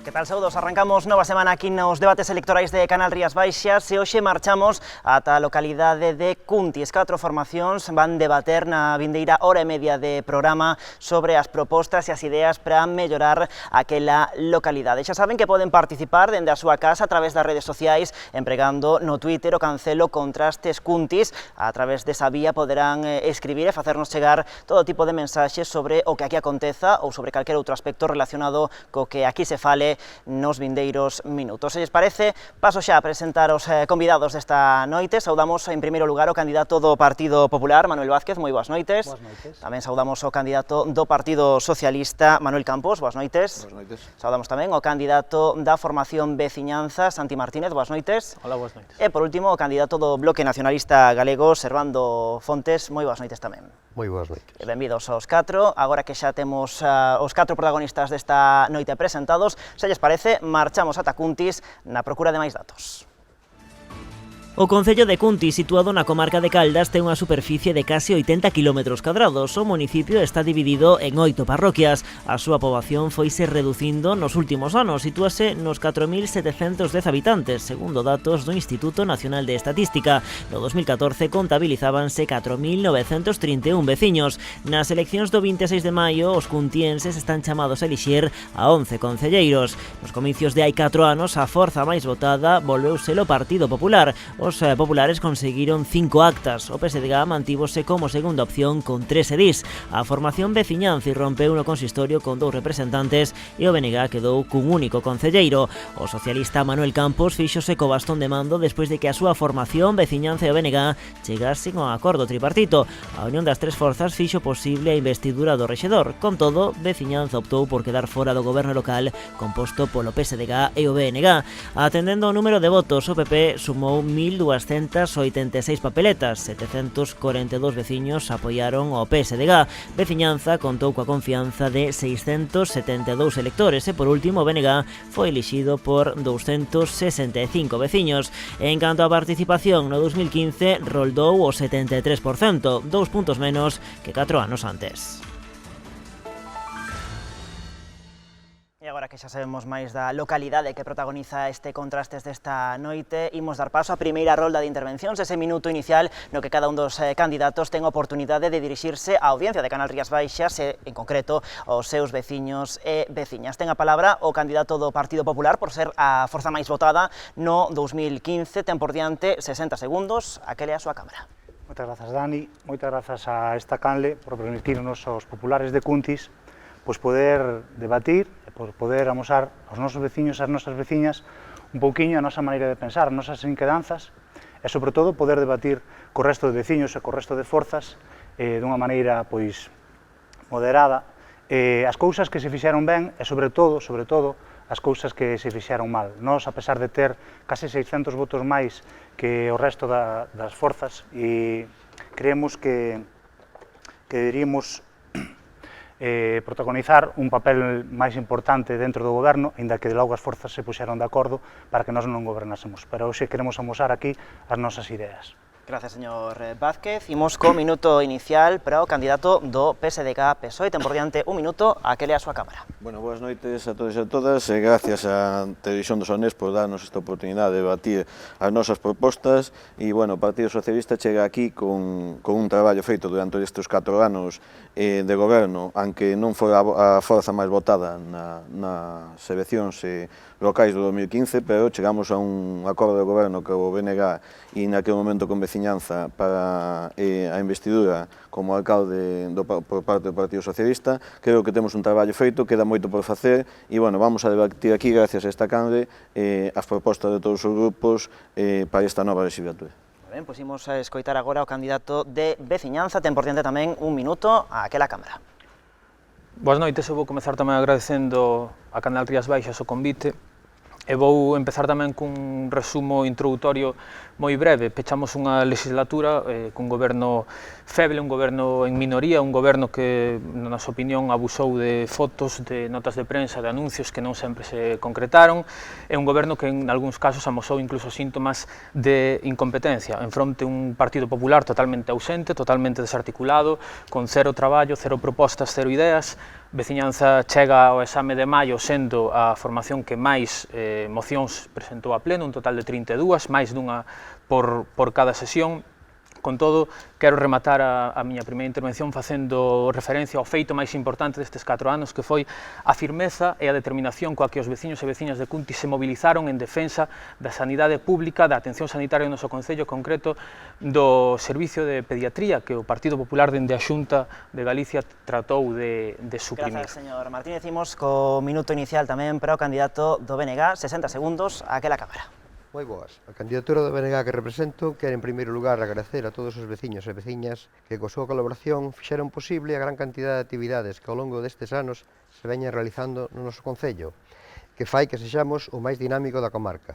Que tal, saudos? Arrancamos nova semana aquí nos debates electorais de Canal Rías Baixas e hoxe marchamos ata a localidade de Cuntis. 4 formacións van debater na vindeira hora e media de programa sobre as propostas e as ideas para mellorar aquela localidade. Xa saben que poden participar dende a súa casa a través das redes sociais empregando no Twitter o cancelo Contrastes Cuntis. A través desa vía poderán escribir e facernos chegar todo tipo de mensaxes sobre o que aquí aconteza ou sobre calquer outro aspecto relacionado co que aquí se fale nos vindeiros minutos. Se lles parece, paso xa a presentar os convidados desta noite. Saudamos en primeiro lugar o candidato do Partido Popular, Manuel Vázquez, moi boas noites. Boas noites. Tamén saudamos o candidato do Partido Socialista, Manuel Campos, boas noites. Boas noites. Saudamos tamén o candidato da formación Veciñanza, Santi Martínez, boas noites. Hola, boas noites. E por último o candidato do Bloque Nacionalista Galego, Servando Fontes, moi boas noites tamén. Moi boas noites. E benvidos aos 4, agora que xa temos os 4 protagonistas desta noite presentados, se lles parece, marchamos ata Cuntis na procura de máis datos. O concello de Cuntis, situado na comarca de Caldas, ten unha superficie de case 80 km². O municipio está dividido en 8 parroquias. A súa poboación foise reducindo nos últimos anos, sitúase nos 4.710 habitantes, segundo datos do Instituto Nacional de Estatística. No 2014 contabilizábanse 4.931 veciños. Nas eleccións do 26 de maio, os cuntienses están chamados a elixir a 11 concelleiros. Nos comicios de hai 4 anos, a forza máis votada volveuse o Partido Popular. Os populares conseguiron 5 actas. O PSDG mantívose como segunda opción con 3 edís. A formación Veciñanza rompeu no consistorio con 2 representantes e o BNG quedou cun único concelleiro. O socialista Manuel Campos fíxose co bastón de mando despois de que a súa formación Veciñanza e o BNG chegasen ao acordo tripartito. A unión das 3 forzas fixo posible a investidura do rexedor. Con todo, Veciñanza optou por quedar fora do goberno local composto polo PSDG e o BNG. Atendendo ao número de votos, o PP sumou 1.286 papeletas, 742 veciños apoiaron ao PSDG. Veciñanza contou coa confianza de 672 electores e, por último, o BNG foi elixido por 265 veciños. En canto á participación, no 2015 roldou o 73%, 2 puntos menos que 4 anos antes. E agora que xa sabemos máis da localidade que protagoniza este Contrastes desta noite, imos dar paso á primeira rolda de intervencións, ese minuto inicial no que cada un dos candidatos ten a oportunidade de dirixirse á audiencia de Canal Rías Baixas e, en concreto, aos seus veciños e veciñas. Ten a palabra o candidato do Partido Popular por ser a forza máis votada no 2015, ten por diante 60 segundos, aquele a súa cámara. Moitas grazas, Dani, moitas grazas a esta canle por permitirnos aos populares de Cuntis poder debatir e poder amosar aos nosos veciños e ás nosas veciñas un pouquiño a nosa maneira de pensar, as nosas inquedanzas e, sobre todo, poder debatir co resto de veciños e co resto de forzas dunha maneira moderada as cousas que se fixeron ben e, sobre todo, as cousas que se fixeron mal. Nós, a pesar de ter case 600 votos máis que o resto das forzas, e creemos que deberíamos protagonizar un papel máis importante dentro do goberno, aínda que logo as forzas se puxeron de acordo para que nós non gobernásemos. Pero hoxe queremos amosar aquí as nosas ideas. Gracias, señor Vázquez. Imos co minuto inicial para o candidato do PSDG-PSOE. Ten por diante un minuto, aquele a súa cámara. Bueno, boas noites a todos e a todas, e gracias á Televisión dos Onés por darnos esta oportunidade de debatir as nosas propostas. E, bueno, o Partido Socialista chega aquí con un traballo feito durante estes 4 anos de goberno, aunque non foi a forza máis votada nas eleccións locais do 2015, pero chegamos a un acordo de goberno que o BNG e naquele momento con Veciñanza para a investidura como alcalde por parte do Partido Socialista. Creo que temos un traballo feito, queda moito por facer e, bueno, vamos a debatir aquí, gracias a esta canle, as propostas de todos os grupos para esta nova legislatura. Ben, pois imos a escoitar agora o candidato de Veciñanza. Ten por diante tamén un minuto, aquela cámara. Boas noites, eu vou comezar tamén agradecendo a Canal Rías Baixas o convite. E vou empezar tamén cun resumo introdutorio moi breve. Pechamos unha legislatura cun goberno feble, un goberno en minoría, un goberno que, na nosa opinión, abusou de fotos, de notas de prensa, de anuncios que non sempre se concretaron, e un goberno que en algúns casos amosou incluso síntomas de incompetencia, en fronte un Partido Popular totalmente ausente, totalmente desarticulado, con cero traballo, cero propostas, cero ideas, Veciñanza chega ao exame de maio sendo a formación que máis mocións presentou a pleno, un total de 32, máis dunha por cada sesión. Con todo, quero rematar a miña primeira intervención facendo referencia ao feito máis importante destes 4 anos, que foi a firmeza e a determinación coa que os veciños e veciñas de Cuntis se mobilizaron en defensa da sanidade pública, da atención sanitaria no noso concello, concreto do servicio de pediatría que o Partido Popular dende a Xunta de Galicia tratou de suprimir. Grazas, señor Martínez. Imos co minuto inicial tamén para o candidato do BNG, 60 segundos, aquela cámara. Moi boas. A candidatura do BNG que represento quere en primeiro lugar agradecer a todos os veciños e veciñas que coa súa colaboración fixeron posible a gran cantidad de actividades que ao longo destes anos se veñen realizando no noso concello, que fai que sexamos o máis dinámico da comarca.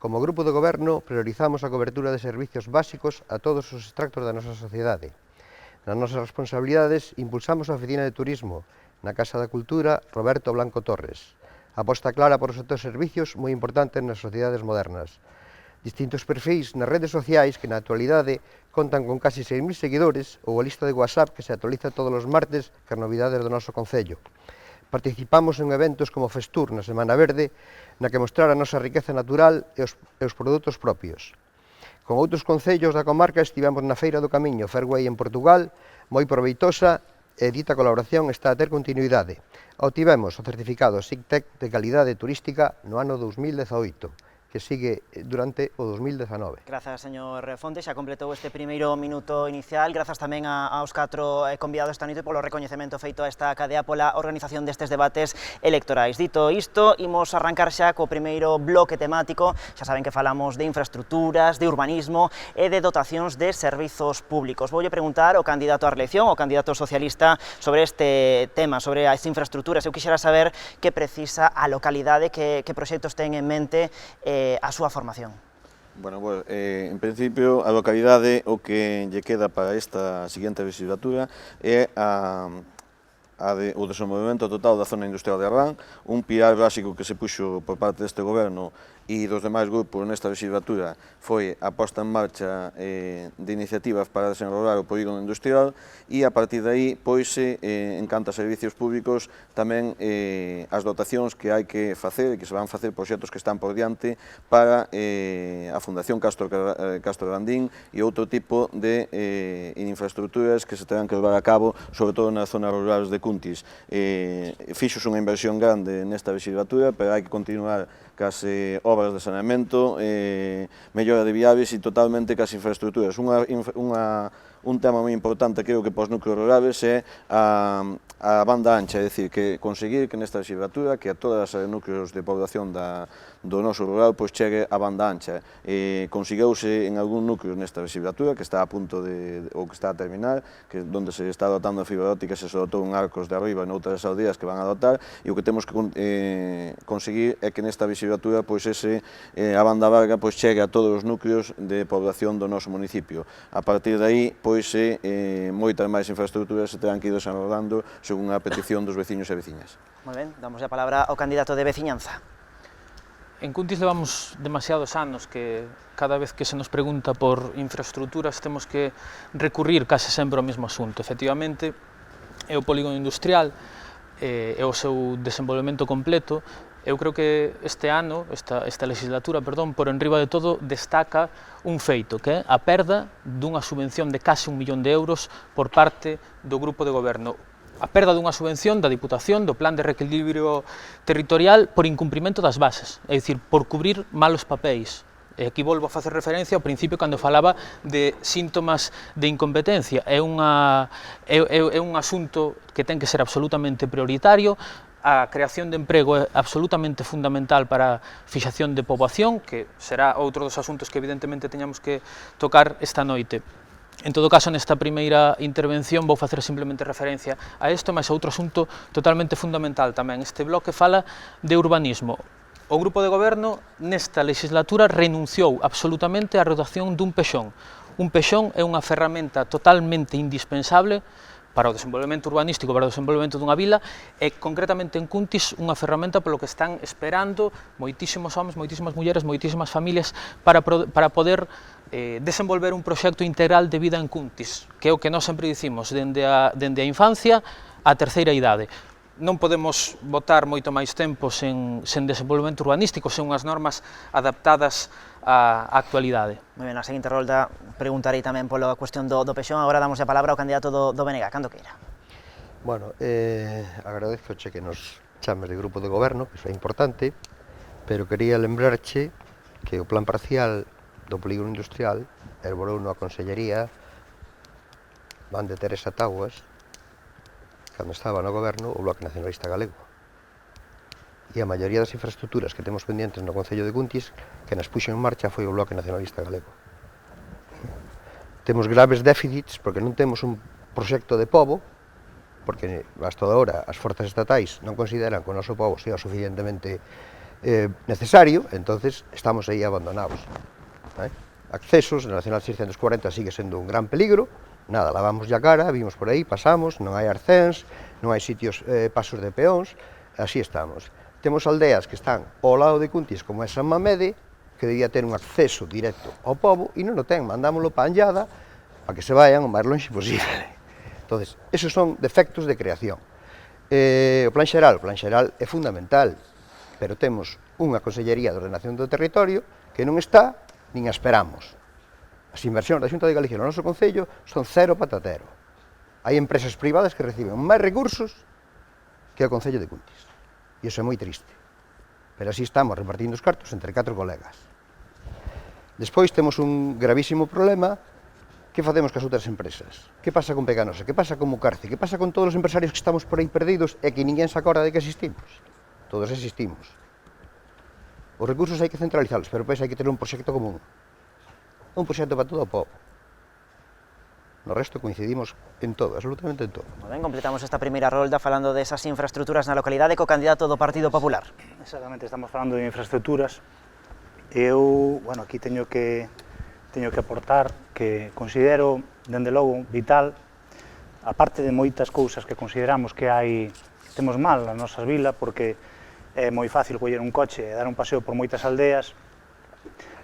Como grupo de goberno priorizamos a cobertura de servicios básicos a todos os extractos da nosa sociedade. Nas nosas responsabilidades impulsamos a Oficina de Turismo, na Casa da Cultura Roberto Blanco Torres. Aposta clara por os outros servicios moi importantes nas sociedades modernas. Distintos perfis nas redes sociais que na actualidade contan con casi 6.000 seguidores ou a lista de WhatsApp que se actualiza todos os martes cas novidades do noso concello. Participamos en eventos como Festur na Semana Verde, na que mostrar a nosa riqueza natural e os produtos propios. Con outros concellos da comarca estivemos na Feira do Camiño Fairway en Portugal, moi proveitosa, e dita colaboración está a ter continuidade. Obtivemos o certificado SICTEC de calidade turística no ano 2018, que sigue durante o 2019. Grazas, señor Fonte, xa completou este primeiro minuto inicial. Grazas tamén aos 4 convidados esta noite polo recoñecemento feito a esta cadea pola organización destes debates electorais. Dito isto, imos arrancar xa co primeiro bloque temático. Xa saben que falamos de infraestructuras, de urbanismo e de dotacións de servizos públicos. Voulle preguntar ao candidato á reelección, ao candidato socialista, sobre este tema, sobre as infraestructuras. Eu quixera saber que precisa a localidade, que proxectos ten en mente a súa formación. Bueno, en principio, a localidade o que lle queda para esta seguinte legislatura é o desenvolvemento total da zona industrial de Arrán, un pilar básico que se puxo por parte deste goberno e dos demais grupos nesta legislatura foi a posta en marcha de iniciativas para desenvolver o polígono industrial e a partir de aí, pois, en canto a servicios públicos, tamén as dotacións que hai que facer, que se van facer proxectos que están por diante para a Fundación Castro Grandín e outro tipo de infraestructuras que se terán que levar a cabo, sobre todo nas zonas rurales de Cuntis. Fixos unha inversión grande nesta legislatura, pero hai que continuar cas obras de saneamento, mellora de viables e totalmente cas infraestructuras. Un tema moi importante, creo que para os núcleos rurales, é a banda ancha, é dicir, que conseguir que nesta legislatura, que a todas os núcleos de población do noso rural, pois chegue a banda ancha. Conseguiuse en algún núcleo nesta legislatura, que está a punto ou que está a terminar, que onde se está dotando a fibra óptica, se dotou en Arcos de Arriba e noutras aldeas que van a dotar, e o que temos que conseguir é que nesta legislatura, pois a banda larga, pois chegue a todos os núcleos de población do noso municipio. A partir de aí, pois moitas máis infraestructuras se terán que ir desenrolando según a petición dos veciños e veciñas. Moi ben, damos a palabra ao candidato de veciñanza. En Cuntis levamos demasiados anos que cada vez que se nos pregunta por infraestructuras temos que recurrir case sempre ao mesmo asunto. Efectivamente, é o polígono industrial, é o seu desenvolvemento completo. Eu creo que este ano, esta legislatura, por enriba de todo, destaca un feito, que é a perda dunha subvención de case 1 millón de euros por parte do grupo de goberno. A perda dunha subvención da Diputación do Plan de Reequilibrio Territorial por incumprimento das bases, é dicir, por cubrir malos papéis. E aquí volvo a facer referencia ao principio cando falaba de síntomas de incompetencia. É un asunto que ten que ser absolutamente prioritario. A creación de emprego é absolutamente fundamental para a fixación de poboación, que será outro dos asuntos que evidentemente teñamos que tocar esta noite. En todo caso, nesta primeira intervención vou facer simplemente referencia a isto, mas a outro asunto totalmente fundamental tamén. Este bloque fala de urbanismo. O grupo de goberno nesta legislatura renunciou absolutamente á redación dun pexón. Un pexón é unha ferramenta totalmente indispensable para o desenvolvemento urbanístico, para o desenvolvemento dunha vila, e concretamente en Cuntis unha ferramenta polo que están esperando moitísimos homes, moitísimas mulleres, moitísimas familias para poder desenvolver un proxecto integral de vida en Cuntis, que é o que nós sempre dicimos, dende a infancia á terceira idade. non podemos botar moito máis tempo sen desenvolvemento urbanístico, sen unhas normas adaptadas á actualidade. Moi ben, a seguinte rolda preguntarei tamén pola cuestión do pexón, agora damos a palabra ao candidato do BNG, cando queira. Bueno, agradezoche que nos chames de grupo de goberno, que iso é importante, pero quería lembrarche que o plan parcial do polígono industrial elaborou na Consellería van de Teresa Taguas, cando estaba no goberno o Bloque Nacionalista Galego. E a maioría das infraestructuras que temos pendientes no Concello de Cuntis, que nas puxo en marcha foi o Bloque Nacionalista Galego. Temos graves déficits porque non temos un proxecto de pobo, porque hasta agora as forzas estatais non consideran que o noso pobo sea suficientemente necesario, entonces estamos aí abandonados. Accesos, na Nacional 640 sigue sendo un gran peligro, nada, lavamos a cara, vimos por aí, pasamos, non hai arcéns, non hai sitios, pasos de peóns, así estamos. Temos aldeas que están ao lado de Cuntis, como é San Mamede, que debía ter un acceso directo ao pobo, e non o ten, mandámoslo pa Anllada, para que se vayan o máis longe posible. Entonces, esos son defectos de creación. O plan xeral é fundamental, pero temos unha Consellería de Ordenación do Territorio que non está, nin a esperamos. As inversións da Xunta de Galicia no noso Concello son cero patatero. Hai empresas privadas que reciben máis recursos que o Concello de Cuntis. E iso é moi triste. Pero así estamos repartindo os cartos entre 4 colegas. Despois temos un gravísimo problema. Que facemos cas outras empresas? Que pasa con Peganosa? Que pasa con Mucarce? Que pasa con todos os empresarios que estamos por aí perdidos e que ninguén se acorda de que existimos? Todos existimos. Os recursos hai que centralizalos, pero pois hai que ter un proxecto común. Un proxecto para todo o povo. No resto coincidimos en todo, absolutamente en todo. Moi ben, completamos esta primeira rolda falando desas infraestructuras na localidade co candidato do Partido Popular. Exactamente, estamos falando de infraestructuras. Eu, bueno, aquí teño que aportar que considero, dende logo, vital, a parte de moitas cousas que consideramos que temos mal na nosa vila, porque é moi fácil coller un coche e dar un paseo por moitas aldeas,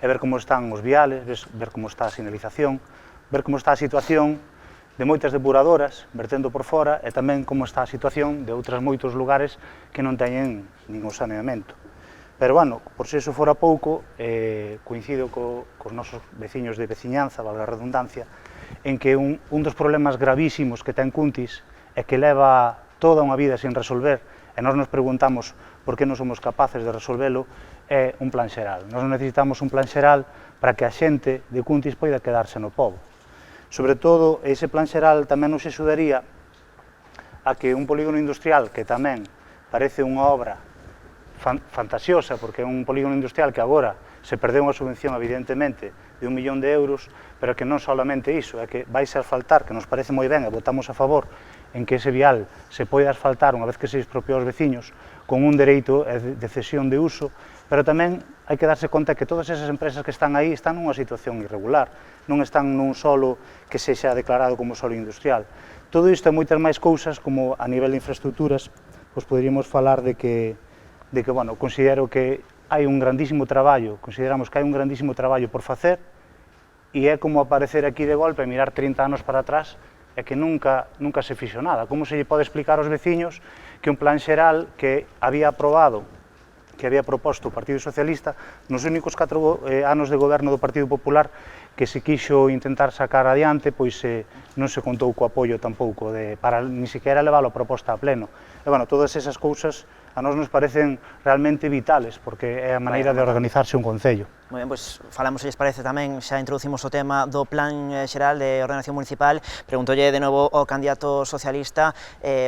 e ver como están os viales, ver como está a sinalización, ver como está a situación de moitas depuradoras vertendo por fora e tamén como está a situación de outros moitos lugares que non teñen ningún saneamento. Pero, bueno, por se iso fora pouco, coincido cos nosos veciños de veciñanza, valga a redundancia, en que un dos problemas gravísimos que ten Cuntis é que leva toda unha vida sin resolver, e nós nos preguntamos por que non somos capaces de resolvelo, é un plan xeral. Nós necesitamos un plan xeral para que a xente de Cuntis poida quedarse no pobo. Sobre todo, ese plan xeral tamén nos axudaría a que un polígono industrial, que tamén parece unha obra fantasiosa, porque é un polígono industrial que agora se perdeu unha subvención, evidentemente, de 1 millón de euros, pero que non solamente iso, é que vais a asfaltar, que nos parece moi ben, e votamos a favor en que ese vial se poida asfaltar unha vez que se expropiou aos veciños, con un dereito de cesión de uso, pero tamén hai que darse conta que todas esas empresas que están aí están nunha situación irregular, non están nun solo que sexa declarado como solo industrial. Todo isto e moitas máis cousas, como a nivel de infraestructuras, pois poderíamos falar de que, bueno, considero que hai un grandísimo traballo, consideramos que hai un grandísimo traballo por facer, e é como aparecer aquí de golpe e mirar 30 anos para atrás e que nunca se fixo nada. Como se lle pode explicar aos veciños que un plan xeral que había aprobado, que había proposto o Partido Socialista, nos únicos 4 anos de goberno do Partido Popular que se quixo intentar sacar adiante, pois non se contou co apoio tampouco para ni sequera levar a proposta a pleno. E, bueno, todas esas cousas a nós nos parecen realmente vitales, porque é a maneira de organizarse un concello. Moi ben, pois falamos, se lles parece tamén, xa introducimos o tema do Plan Xeral de Ordenación Municipal. Preguntolle de novo ao candidato socialista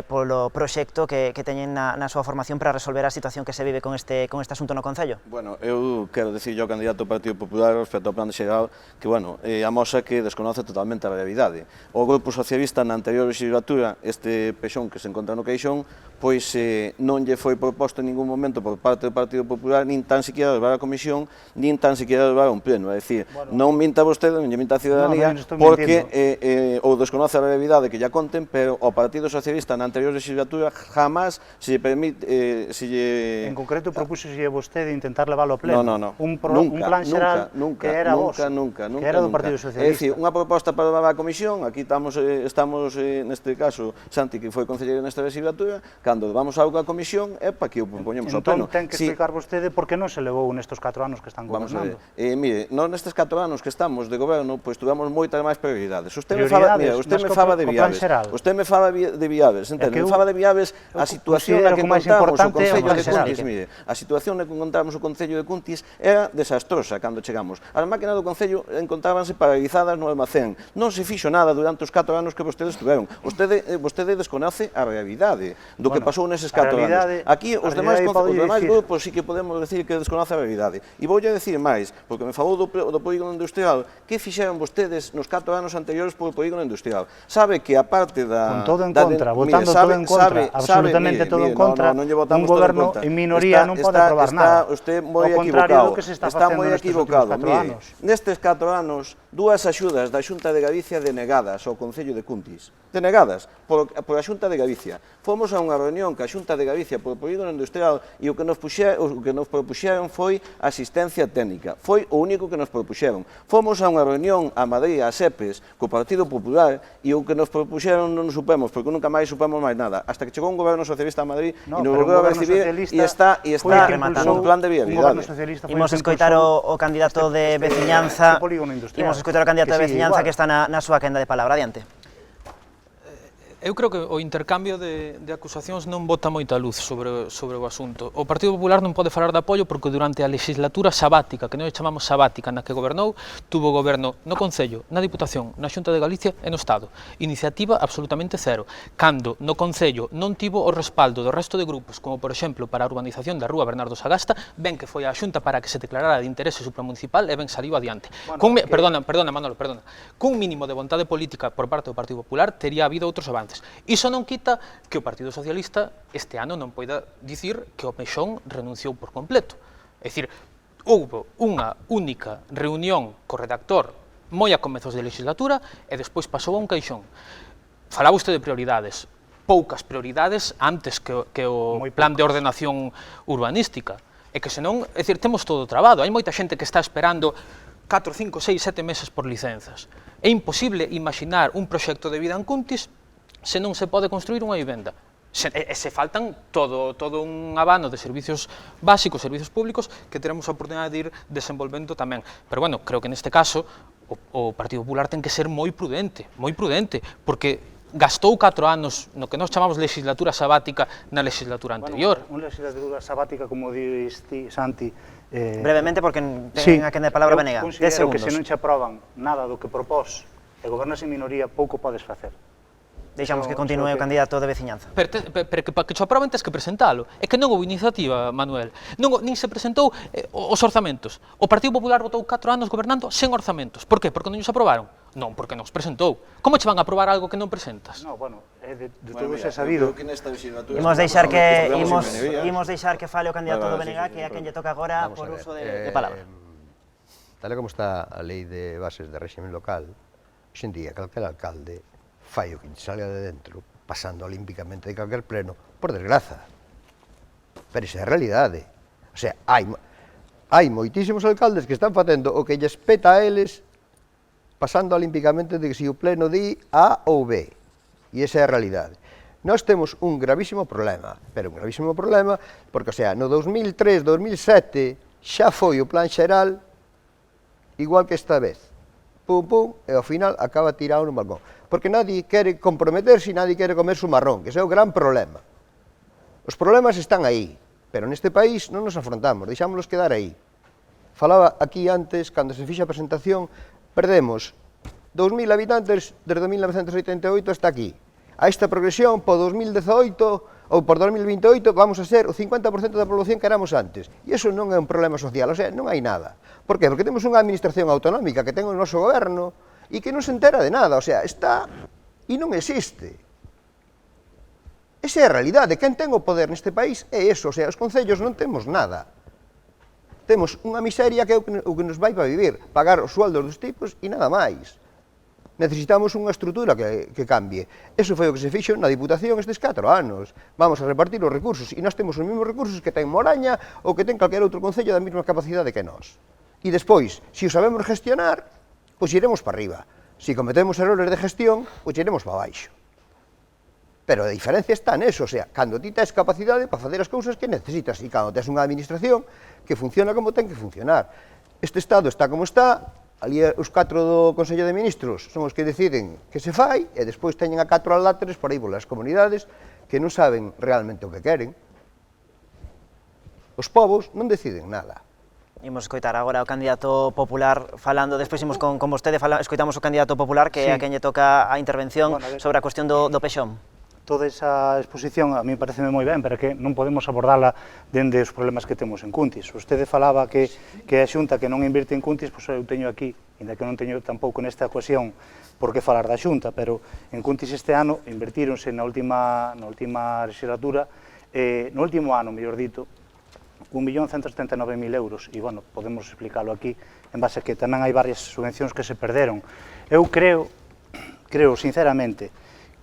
polo proxecto que teñen na súa formación para resolver a situación que se vive con este asunto no Concello. Bueno, eu quero dicirlle ao candidato do Partido Popular respecto ao Plan Xeral que, bueno, amosa que desconoce totalmente a realidade. O Grupo Socialista na anterior legislatura, este pexón que se encontra no Queixón, pois non lle foi proposto en ningún momento por parte do Partido Popular, nin tan siquiera levar a comisión, nin tan tan siquiera levar un pleno, é dicir, non minta vostede, non lle minta a ciudadanía, non estou porque ou desconoce a brevidade que ya conten, pero ao Partido Socialista na anterior legislatura jamás se lle permite, En concreto, propúxose vostede intentar leválo a pleno. No. Un plan xeral que era vos, que era do Partido Socialista. É dicir, unha proposta para levar a comisión, aquí estamos neste caso, Santi, que foi concelleiro nesta legislatura, cando levamos algo a comisión é para que o propoñemos ao pleno. Entón, ten que explicar vostede por que non se levou nestes 4 anos que están gobernando. Vamos a ver, mire, non nestes 4 anos que estamos de goberno, pois tuvemos moitas máis prioridades. Usted me fala de Viaves, entende? Me fala de Viaves, a situación na que encontramos o Concello de Cuntis, mire, a situación na que encontramos o Concello de Cuntis era desastrosa cando chegamos. As máquinas do Concello encontrábanse paralizadas no almacén. Non se fixo nada durante os 4 anos que vostedes estuveron. Vostede desconoce a realidade do que pasou neses 4 anos. Aquí os demais grupos sí que podemos decir que desconoce a realidade. E voulle decir máis, porque me falou do polígono industrial, que fixeron vostedes nos 4 anos anteriores polo polígono industrial? Sabe que a parte da... Con todo en contra, votando todo en contra, absolutamente todo en contra, un goberno en minoría non pode aprobar nada. Usted moi equivocado, está moi equivocado. Nestes 4 anos, 2 axudas da Xunta de Galicia denegadas ao Concello de Cuntis. Denegadas por a Xunta de Galicia. Fomos a unha reunión ca Xunta de Galicia polo polígono industrial e o que nos propuxeron foi asistencia técnica. Foi o único que nos propuxeron. Fomos a unha reunión a Madrid, a SEPES, co Partido Popular, e o que nos propuxeron non nos supemos, porque nunca máis supemos máis nada. Hasta que chegou un goberno socialista a Madrid e nos volveu a recibir e está rematando un plan de viabilidade. Imos escoitar o candidato de veciñanza, que está na súa quenda de palabra. Adiante. Eu creo que o intercambio de acusacións non bota moita luz sobre o asunto. O Partido Popular non pode falar de apoio porque durante a legislatura sabática, que nós chamamos sabática, na que gobernou, tuvo goberno no Concello, na Diputación, na Xunta de Galicia e no Estado. Iniciativa absolutamente cero. Cando no Concello non tivo o respaldo do resto de grupos, como por exemplo para a urbanización da Rúa Bernardo Sagasta, ben que foi a Xunta para que se declarara de interese supramunicipal e ben saliu adiante. Perdona, Manolo, cun mínimo de vontade política por parte do Partido Popular tería habido outros avances. Iso non quita que o Partido Socialista este ano non poida dicir que o Meixón renunciou por completo. É dicir, houve unha única reunión co redactor moi a comezos de legislatura e despois pasou a un caixón. Falaba usted de prioridades, poucas prioridades antes que o plan de ordenación urbanística. E que senón, é dicir, temos todo trabado. Hai moita xente que está esperando 4, 5, 6, 7 meses por licenzas. É imposible imaginar un proxecto de vida en Cuntis se non se pode construir unha vivenda. Se faltan todo un abano de servicios básicos, servicios públicos, que teremos a oportunidade de ir desenvolvendo tamén. Pero, bueno, creo que neste caso o Partido Popular ten que ser moi prudente, porque gastou 4 anos no que nós chamamos legislatura sabática na legislatura anterior. Unha legislatura sabática, como dis ti, Santi, brevemente, porque ten a quenda de palabra Benega. 10 considero que segundos. se non che aproban nada do que propós e gobernas en minoría, pouco podes facer. Deixamos que continue o candidato de veciñanza. Pero que para que cho aproben tes que presentalo. É que non houve iniciativa, Manuel. Nin se presentou os orzamentos. O Partido Popular votou 4 anos gobernando sen orzamentos. Por qué? Porque non os aprobaron? Non, porque non os presentou. Como che van a aprobar algo que non presentas? No, bueno, de todo se sabido. Imos deixar que fale o candidato do BNG, que é a quen lle toca agora por uso de palabra. Tal como está a lei de bases de régimen local, hoxe en día, calquera alcalde fai o que salga de dentro, pasando olímpicamente de calquer pleno, por desgraza. Pero iso é a realidade. O sea, hai moitísimos alcaldes que están facendo o que lles peta a eles, pasando olímpicamente de que si o pleno di A ou B. E esa é a realidade. Nós temos un gravísimo problema, porque, o sea, no 2003, 2007, xa foi o plan xeral igual que esta vez. Pum, e ao final acaba tirado no balcón. Porque nadie quere comprometerse e nadie quere comer su marrón, que ese é o gran problema. Os problemas están aí, pero neste país non nos afrontamos, deixámonos quedar aí. Falaba aquí antes, cando se fixa a presentación, perdemos 2.000 habitantes desde 1988 hasta aquí. A esta progresión, por 2018 ou por 2028, vamos a ser o 50% da población que éramos antes. E iso non é un problema social, o sea, non hai nada. Por qué? Porque temos unha administración autonómica que ten o noso goberno e que non se entera de nada, o sea, está e non existe. Esa é a realidade, quen ten o poder neste país é eso, o sea, os concellos non temos nada. temos unha miseria que é o que nos vai para vivir, pagar os sueldos dos tipos e nada máis. Necesitamos unha estrutura que cambie. Eso foi o que se fixo na Diputación estes 4 anos. Vamos a repartir os recursos e nós temos os mesmos recursos que ten Moraña ou que ten calquer outro concello da mesma capacidade que nós. E despois, se o sabemos gestionar, pois iremos para arriba. Se cometemos errores de gestión, pois iremos para baixo. Pero a diferencia está neso, o sea, cando ti tes capacidade para facer as cousas que necesitas e cando tes unha administración que funciona como ten que funcionar. Este Estado está como está, ali os 4 do Consello de Ministros son os que deciden que se fai e despois teñen a 4 aláteres por aí polas comunidades que non saben realmente o que queren. Os povos non deciden nada. Imos escoitar agora o candidato popular falando, despois imos con vostede, escoitamos o candidato popular que é a quen lle toca a intervención sobre a cuestión do pexón. Toda esa exposición a mí pareceme moi ben, pero que non podemos abordala dende os problemas que temos en Cuntis. Vostede falaba que a Xunta que non invirte en Cuntis, pois eu teño aquí, ainda que non teño tampouco nesta ocasión por que falar da Xunta, pero en Cuntis este ano invertíronse na última legislatura, no último ano, mellor dito, 1.179.000 euros, e, bueno, podemos explicarlo aquí, en base a que tamén hai varias subvencións que se perderon. Eu creo sinceramente,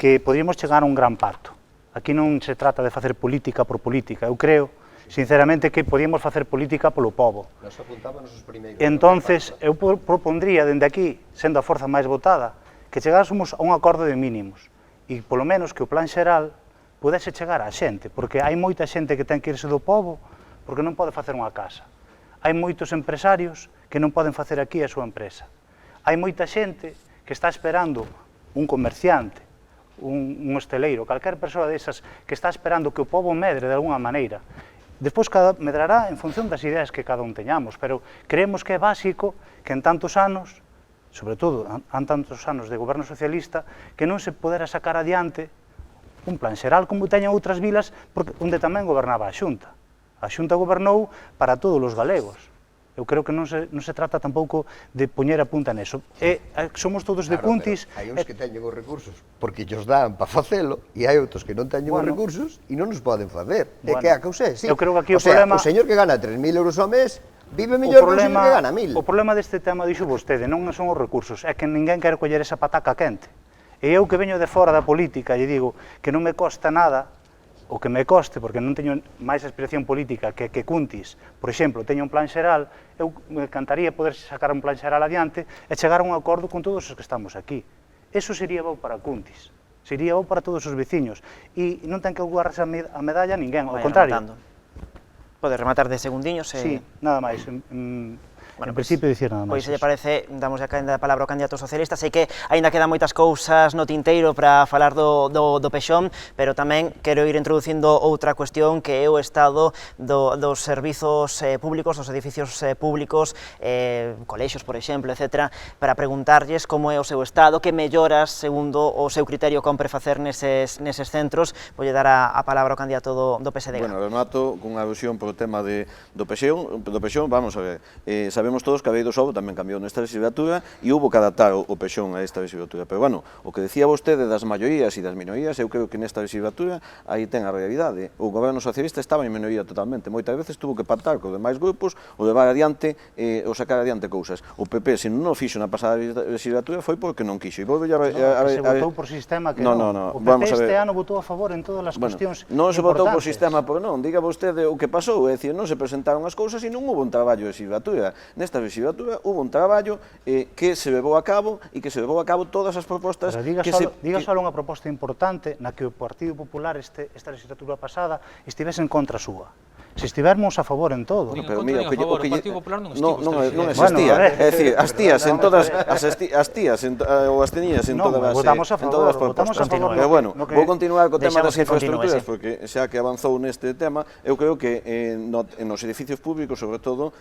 que podríamos chegar a un gran pacto. Aquí non se trata de facer política por política, eu creo, sinceramente, que podíamos facer política polo povo. Nos apuntábamos os primeiros. Entonces, eu propondría, dende aquí, sendo a forza máis votada, que chegásemos a un acordo de mínimos, e polo menos que o plan xeral pudese chegar á xente, porque hai moita xente que ten que irse do povo, porque non pode facer unha casa. Hai moitos empresarios que non poden facer aquí a súa empresa. Hai moita xente que está esperando un comerciante, un hosteleiro, calquer persoa desas que está esperando que o povo medre de alguna maneira. Despois medrará en función das ideas que cada un teñamos, pero creemos que é básico que en tantos anos, sobre todo en tantos anos de goberno socialista, que non se podera sacar adiante un plan xeral como teñen outras vilas onde tamén gobernaba a Xunta. A Xunta gobernou para todos os galegos. Eu creo que non se trata tampouco de poñer a punta neso. Somos todos de Cuntis. Hai uns que teñen os recursos porque llos dan para facelo e hai outros que non teñen os recursos e non os poden facer. É que a causa é, sí. Eu creo que aquí o sea, o señor que gana 3.000 euros ao mes vive mellor que o señor que gana 1.000. O problema deste tema, dixo vostede, non son os recursos, é que ninguén quere coller esa pataca quente. E eu que veño de fora da política, lle digo que non me costa nada o que me coste, porque non teño máis aspiración política que Cuntis, por exemplo, teño un plan xeral, eu me encantaría poder sacar un plan xeral adiante e chegar a un acordo con todos os que estamos aquí. Eso sería bo para Cuntis, sería bo para todos os veciños, e non ten que aguarrarse a medalla a ninguén, ao contrario. Pode rematar de segundiños. Sí, nada máis. En principio, dicir nada máis. Pois, se lle parece, damos a palabra ao candidato socialista. Sei que aínda quedan moitas cousas no tinteiro para falar do pexón, pero tamén quero ir introducindo outra cuestión que é o estado dos servizos públicos, dos edificios públicos, colexios, por exemplo, etc., para preguntarlles como é o seu estado, que melloras, segundo o seu criterio, compre facer neses centros. Vou dar a palabra ao candidato do PSDG. Bueno, remato cunha alusión por o tema do pexón, vamos a ver, sabemos todos que a Lei do Sobo tamén cambiou nesta legislatura e hubo que adaptar o pexón a esta legislatura, pero bueno, o que decía vostede das maiorías e das minorías, eu creo que nesta legislatura aí ten a realidade. O goberno socialista estaba en minoría totalmente, moitas veces tuvo que pactar con demais grupos o levar adiante ou sacar adiante cousas. O PP, se non o fixo na pasada legislatura, foi porque non quixo. Se votou por sistema que non. O PP este ano votou a favor en todas as cuestións importantes. Non se votou por sistema por non, diga vostede o que pasou, é dicir, non se presentaron as cousas e non hubo un traballo de legislatura. Nesta legislatura hubo un traballo que se levou a cabo e que se levou a cabo todas as propostas. Pero diga só unha proposta importante na que o Partido Popular esta legislatura pasada estivese en contra súa. Se estivermos a favor en todo. Pero mira, o Partido Popular non estivo. Non existía. É dicir, as tías en todas ou as tenías en todas as propostas. Pero bueno, vou continuar co tema das infraestructuras, porque xa que avanzou neste tema, eu creo que nos edificios públicos, sobre todo,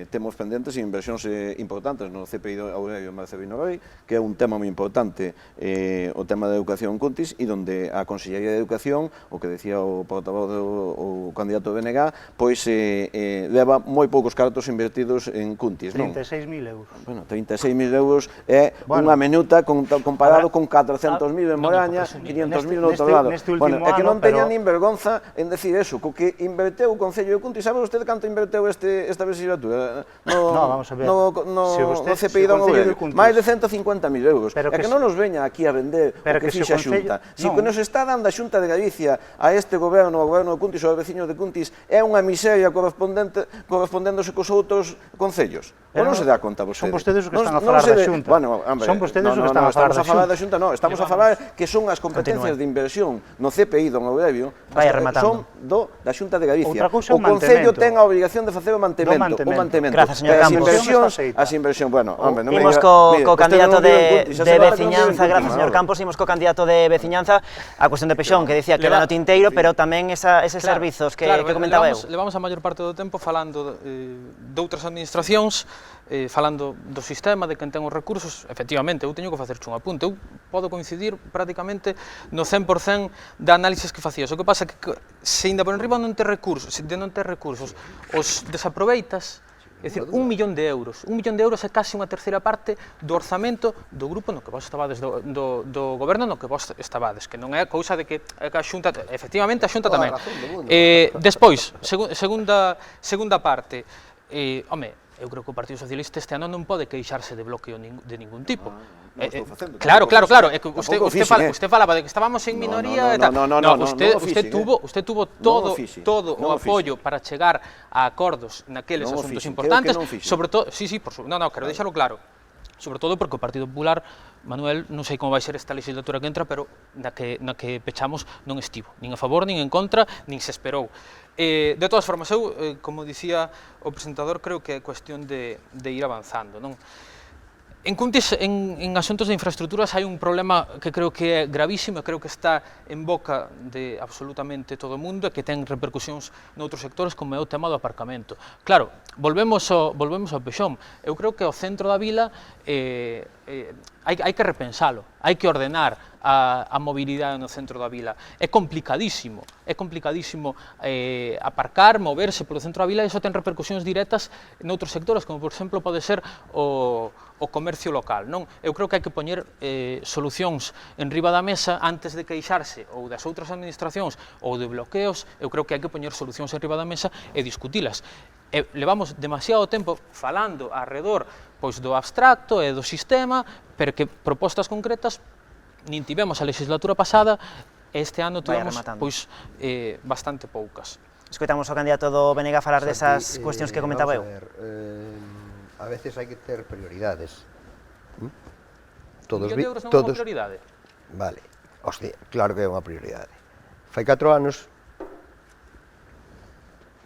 temos pendentes inversións importantes no CPI Aurelio Marcelino Rei, que é un tema moi importante, o tema da educación en Cuntis, e donde a Consellería de Educación, o que decía o portavoz o candidato BNG, pois leva moi poucos cartos invertidos en Cuntis, non? 36.000 euros. Bueno, 36.000 euros é unha minuta comparado con 400.000 en Moraña, 500.000 no outro lado. Bueno, é que non teña nin vergonza en decir eso, co que inverteu o Concello de Cuntis. Sabe vostede canto inverteu esta legislatura? No, vamos a ver. No CPI da Ourense, máis de 150.000 euros. É que non nos veña aquí a vender o que fixa a Xunta. Se o que nos está dando a Xunta de Galicia a este goberno, ao goberno de Cuntis ou aos veciños de Cuntis, é unha miseria correspondéndose cos outros concellos. Ou non se dá conta vostede? Son vostedes os que están a falar da Xunta. Son vostedes os que están a falar da Xunta. Non, estamos a falar que son as competencias de inversión no CPI do Ourevio, son da Xunta de Galicia. O Concello ten a obrigación de facer o mantemento. Grazas, señor Campos. As inversións, bueno, hombre, non me imos diga... co candidato de veciñanza, grazas, señor Campos, imos co candidato de veciñanza, a cuestión de Pexón, que decía que era no tinteiro, pero tamén eses servizos que comentaba eu. Levamos a maior parte do tempo falando de outras administracións, falando do sistema, de quen ten os recursos. Efectivamente, eu teño que facerche un apunte. Eu podo coincidir prácticamente no 100% de análisis que facías. O que pasa é que se ainda por enriba non ter recursos, os desaproveitas. É dicir, 1 millón de euros. 1 millón de euros é case unha terceira parte do orzamento do grupo no que vos estabades do goberno no que vos estabades, que non é cousa de que a Xunta, efectivamente a Xunta tamén. Despois, segunda parte, home, eu creo que o Partido Socialista este ano non pode queixarse de bloqueo de ningún tipo. Claro, é que usted falaba de que estábamos en minoría. Usted tuvo todo o apoio para chegar a acordos naqueles asuntos importantes, sobre todo, quero deixarlo claro, sobre todo porque o Partido Popular, Manuel, non sei como vai ser esta legislatura que entra, pero na que pechamos non estivo, nin a favor, nin en contra, nin se esperou. De todas formas, eu, como dicía o presentador, creo que é cuestión de ir avanzando, non? En Cuntis, en asuntos de infraestructuras, hai un problema que creo que é gravísimo, creo que está en boca de absolutamente todo o mundo e que ten repercusións noutros sectores, como é o tema do aparcamento. Claro, volvemos ao Pexón. Eu creo que o centro da vila hai que repensalo, hai que ordenar a mobilidade no centro da vila. É complicadísimo aparcar, moverse polo centro da vila, e iso ten repercusións directas noutros sectores, como por exemplo pode ser o comercio local, non? Eu creo que hai que poñer solucións en riba da mesa antes de queixarse ou das outras administracións ou de bloqueos. Eu creo que hai que poñer solucións en riba da mesa e discutilas. Levamos demasiado tempo falando arredor do abstracto e do sistema, pero que propostas concretas nin tivemos a legislatura pasada, e este ano tivemos bastante poucas. Escoitamos ao candidato do BNG falar desas cuestións que comentaba eu. A veces hai que ter prioridades. $1 millón de euros non é unha prioridade? Vale, hostia, claro que é unha prioridade. Fai 4 anos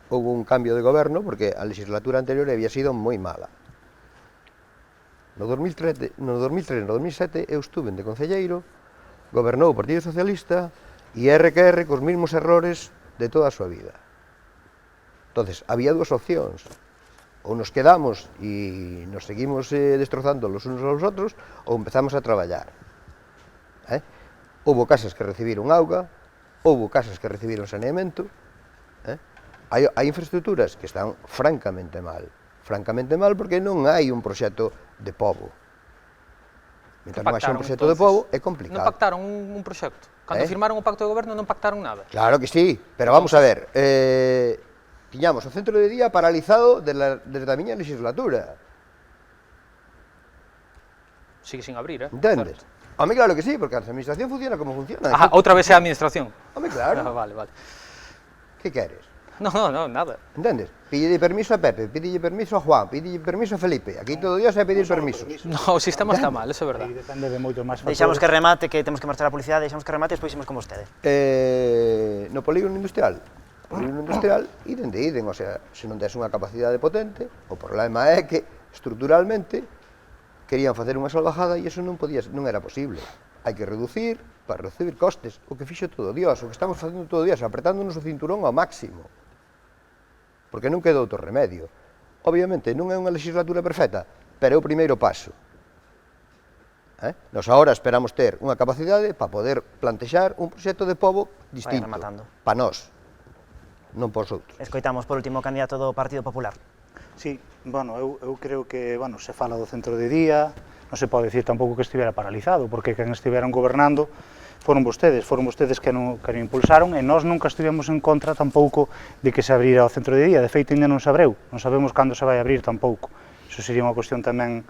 houve un cambio de goberno porque a legislatura anterior había sido moi mala. No 2003, no 2007 eu estuve de concelleiro, gobernou o Partido Socialista e RQR cos mesmos errores de toda a súa vida. Entonces, había dúas opcións. Ou nos quedamos e nos seguimos destrozando los unos aos outros, ou empezamos a traballar. Houve casas que recibiron auga, houve casas que recibiron saneamento. Hai infraestructuras que están francamente mal porque non hai un proxecto de pobo. Mentre non hai un proxecto de pobo, é complicado. Non pactaron un proxecto? Cando firmaron o pacto de goberno non pactaron nada? Claro que sí, pero vamos a ver, tiñamos o centro de día paralizado desde a miña legislatura. Sigue sin abrir, Entendes? Home, claro que sí, porque a administración funciona como funciona. Outra vez é a administración? Home, claro. Vale. Que queres? No, nada. Entendes? Pídelle permiso a Pepe, pídelle permiso a Juan, pídelle permiso a Felipe. Aquí todo Dios é pedir permisos. No, o sistema está mal, eso é verdade. Depende de moitos máis factores. Deixamos que remate, que temos que marchar a publicidade, deixamos que remate e despois imos con vostede. No polígono industrial, e dende iden, o sea, se non tes unha capacidade potente, o problema é que, estruturalmente, querían facer unha salvajada e iso non era posible. Hai que reducir para recibir costes, o que fixo todo Dios, o que estamos facendo todo Dios, apretándonos o cinturón ao máximo. Porque non queda outro remedio. Obviamente, non é unha legislatura perfecta, pero é o primeiro paso. Nos agora esperamos ter unha capacidade para poder plantexar un proxecto de pobo distinto, para nós. non por os outros. Escoitamos por último o candidato do Partido Popular. Sí, bueno, eu creo que, bueno, se fala do centro de día, non se pode dicir tampouco que estivera paralizado, porque quen estiveran gobernando foron vostedes que non impulsaron, e nós nunca estivemos en contra tampouco de que se abrira o centro de día. De feito, ainda non se abriu, non sabemos cando se vai abrir tampouco. Iso sería unha cuestión tamén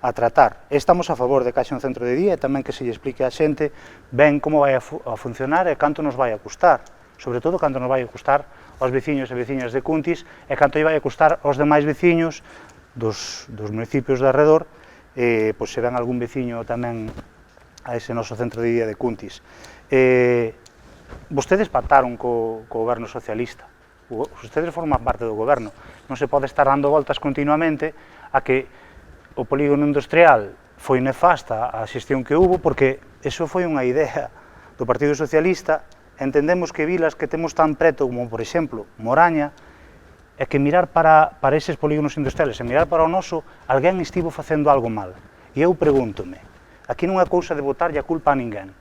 a tratar. Estamos a favor de que haxa un centro de día e tamén que se lle explique a xente ben como vai a funcionar e canto nos vai a custar, sobre todo canto nos vai a custar aos veciños e veciñas de Cuntis e canto lle vai a custar aos demais veciños dos municipios de arredor, pois se ven algún veciño tamén a ese noso centro de día de Cuntis. Vostedes pactaron co goberno socialista, vostedes forman parte do goberno, non se pode estar dando voltas continuamente a que o polígono industrial foi nefasta a xestión que hubo, porque eso foi unha idea do Partido Socialista. Entendemos que vilas que temos tan preto como, por exemplo, Moraña, é que mirar para eses polígonos industriales e mirar para o noso, alguén estivo facendo algo mal. E eu pregúntome, aquí non é cousa de botarlle a culpa a ninguén.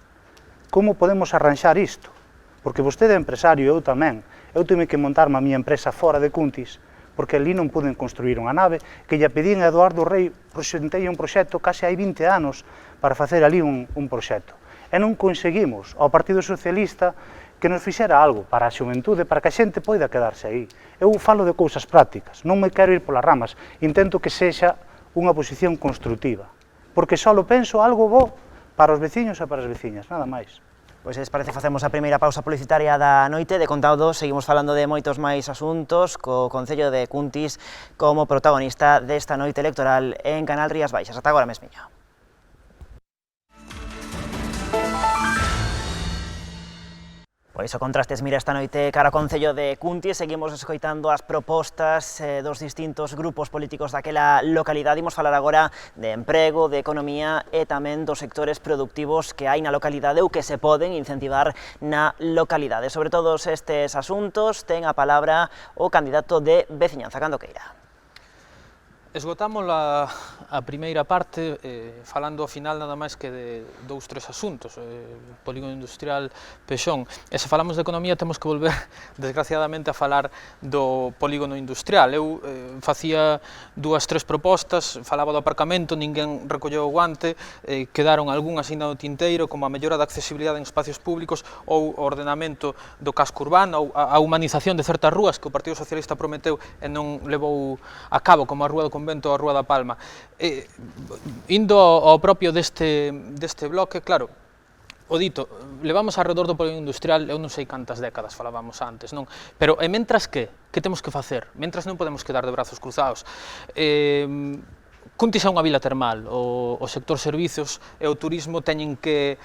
Como podemos arranxar isto? Porque vostede é empresario, eu tamén. Eu tuve que montarme a miña empresa fora de Cuntis, porque ali non puden construir unha nave, que lle pedín a Eduardo Rei, presentei un proxecto case hai 20 anos para facer ali un proxecto. E non conseguimos ao Partido Socialista que nos fixera algo para a xuventude, para que a xente poida quedarse aí. Eu falo de cousas prácticas, non me quero ir polas ramas, intento que sexa unha posición construtiva, porque só penso algo bo para os veciños e para as veciñas, nada máis. Pois se parece facemos a primeira pausa publicitaria da noite. De contado, seguimos falando de moitos máis asuntos, co Concello de Cuntis como protagonista desta noite electoral en Canal Rías Baixas. Ata agora mesmiño. Pois o contrastes mira esta noite cara ao Concello de Cuntis. Seguimos escoitando as propostas dos distintos grupos políticos daquela localidade. Imos falar agora de emprego, de economía e tamén dos sectores productivos que hai na localidade ou que se poden incentivar na localidade. Sobre todos estes asuntos ten a palabra o candidato de Veciñanza, cando queira. Esgotamos a primeira parte falando ao final nada máis que de 2-3 asuntos, polígono industrial Pexón. E se falamos de economía temos que volver desgraciadamente a falar do polígono industrial. Eu facía 2-3 propostas, falaba do aparcamento, ninguén recolleu o guante, quedaron algunhas ainda no tinteiro, como a mellora da accesibilidade en espacios públicos ou o ordenamento do casco urbano ou a humanización de certas rúas que o Partido Socialista prometeu e non levou a cabo, como a Rúa do Convento ou a Rúa da Palma. Indo ao propio deste bloque, claro, o dito, levamos alrededor do polígono industrial, eu non sei cantas décadas falábamos antes, non? Pero, e mentras que temos que facer? Mentras non podemos quedar de brazos cruzados. Cuntis é unha vila termal, o sector servizos e o turismo teñen que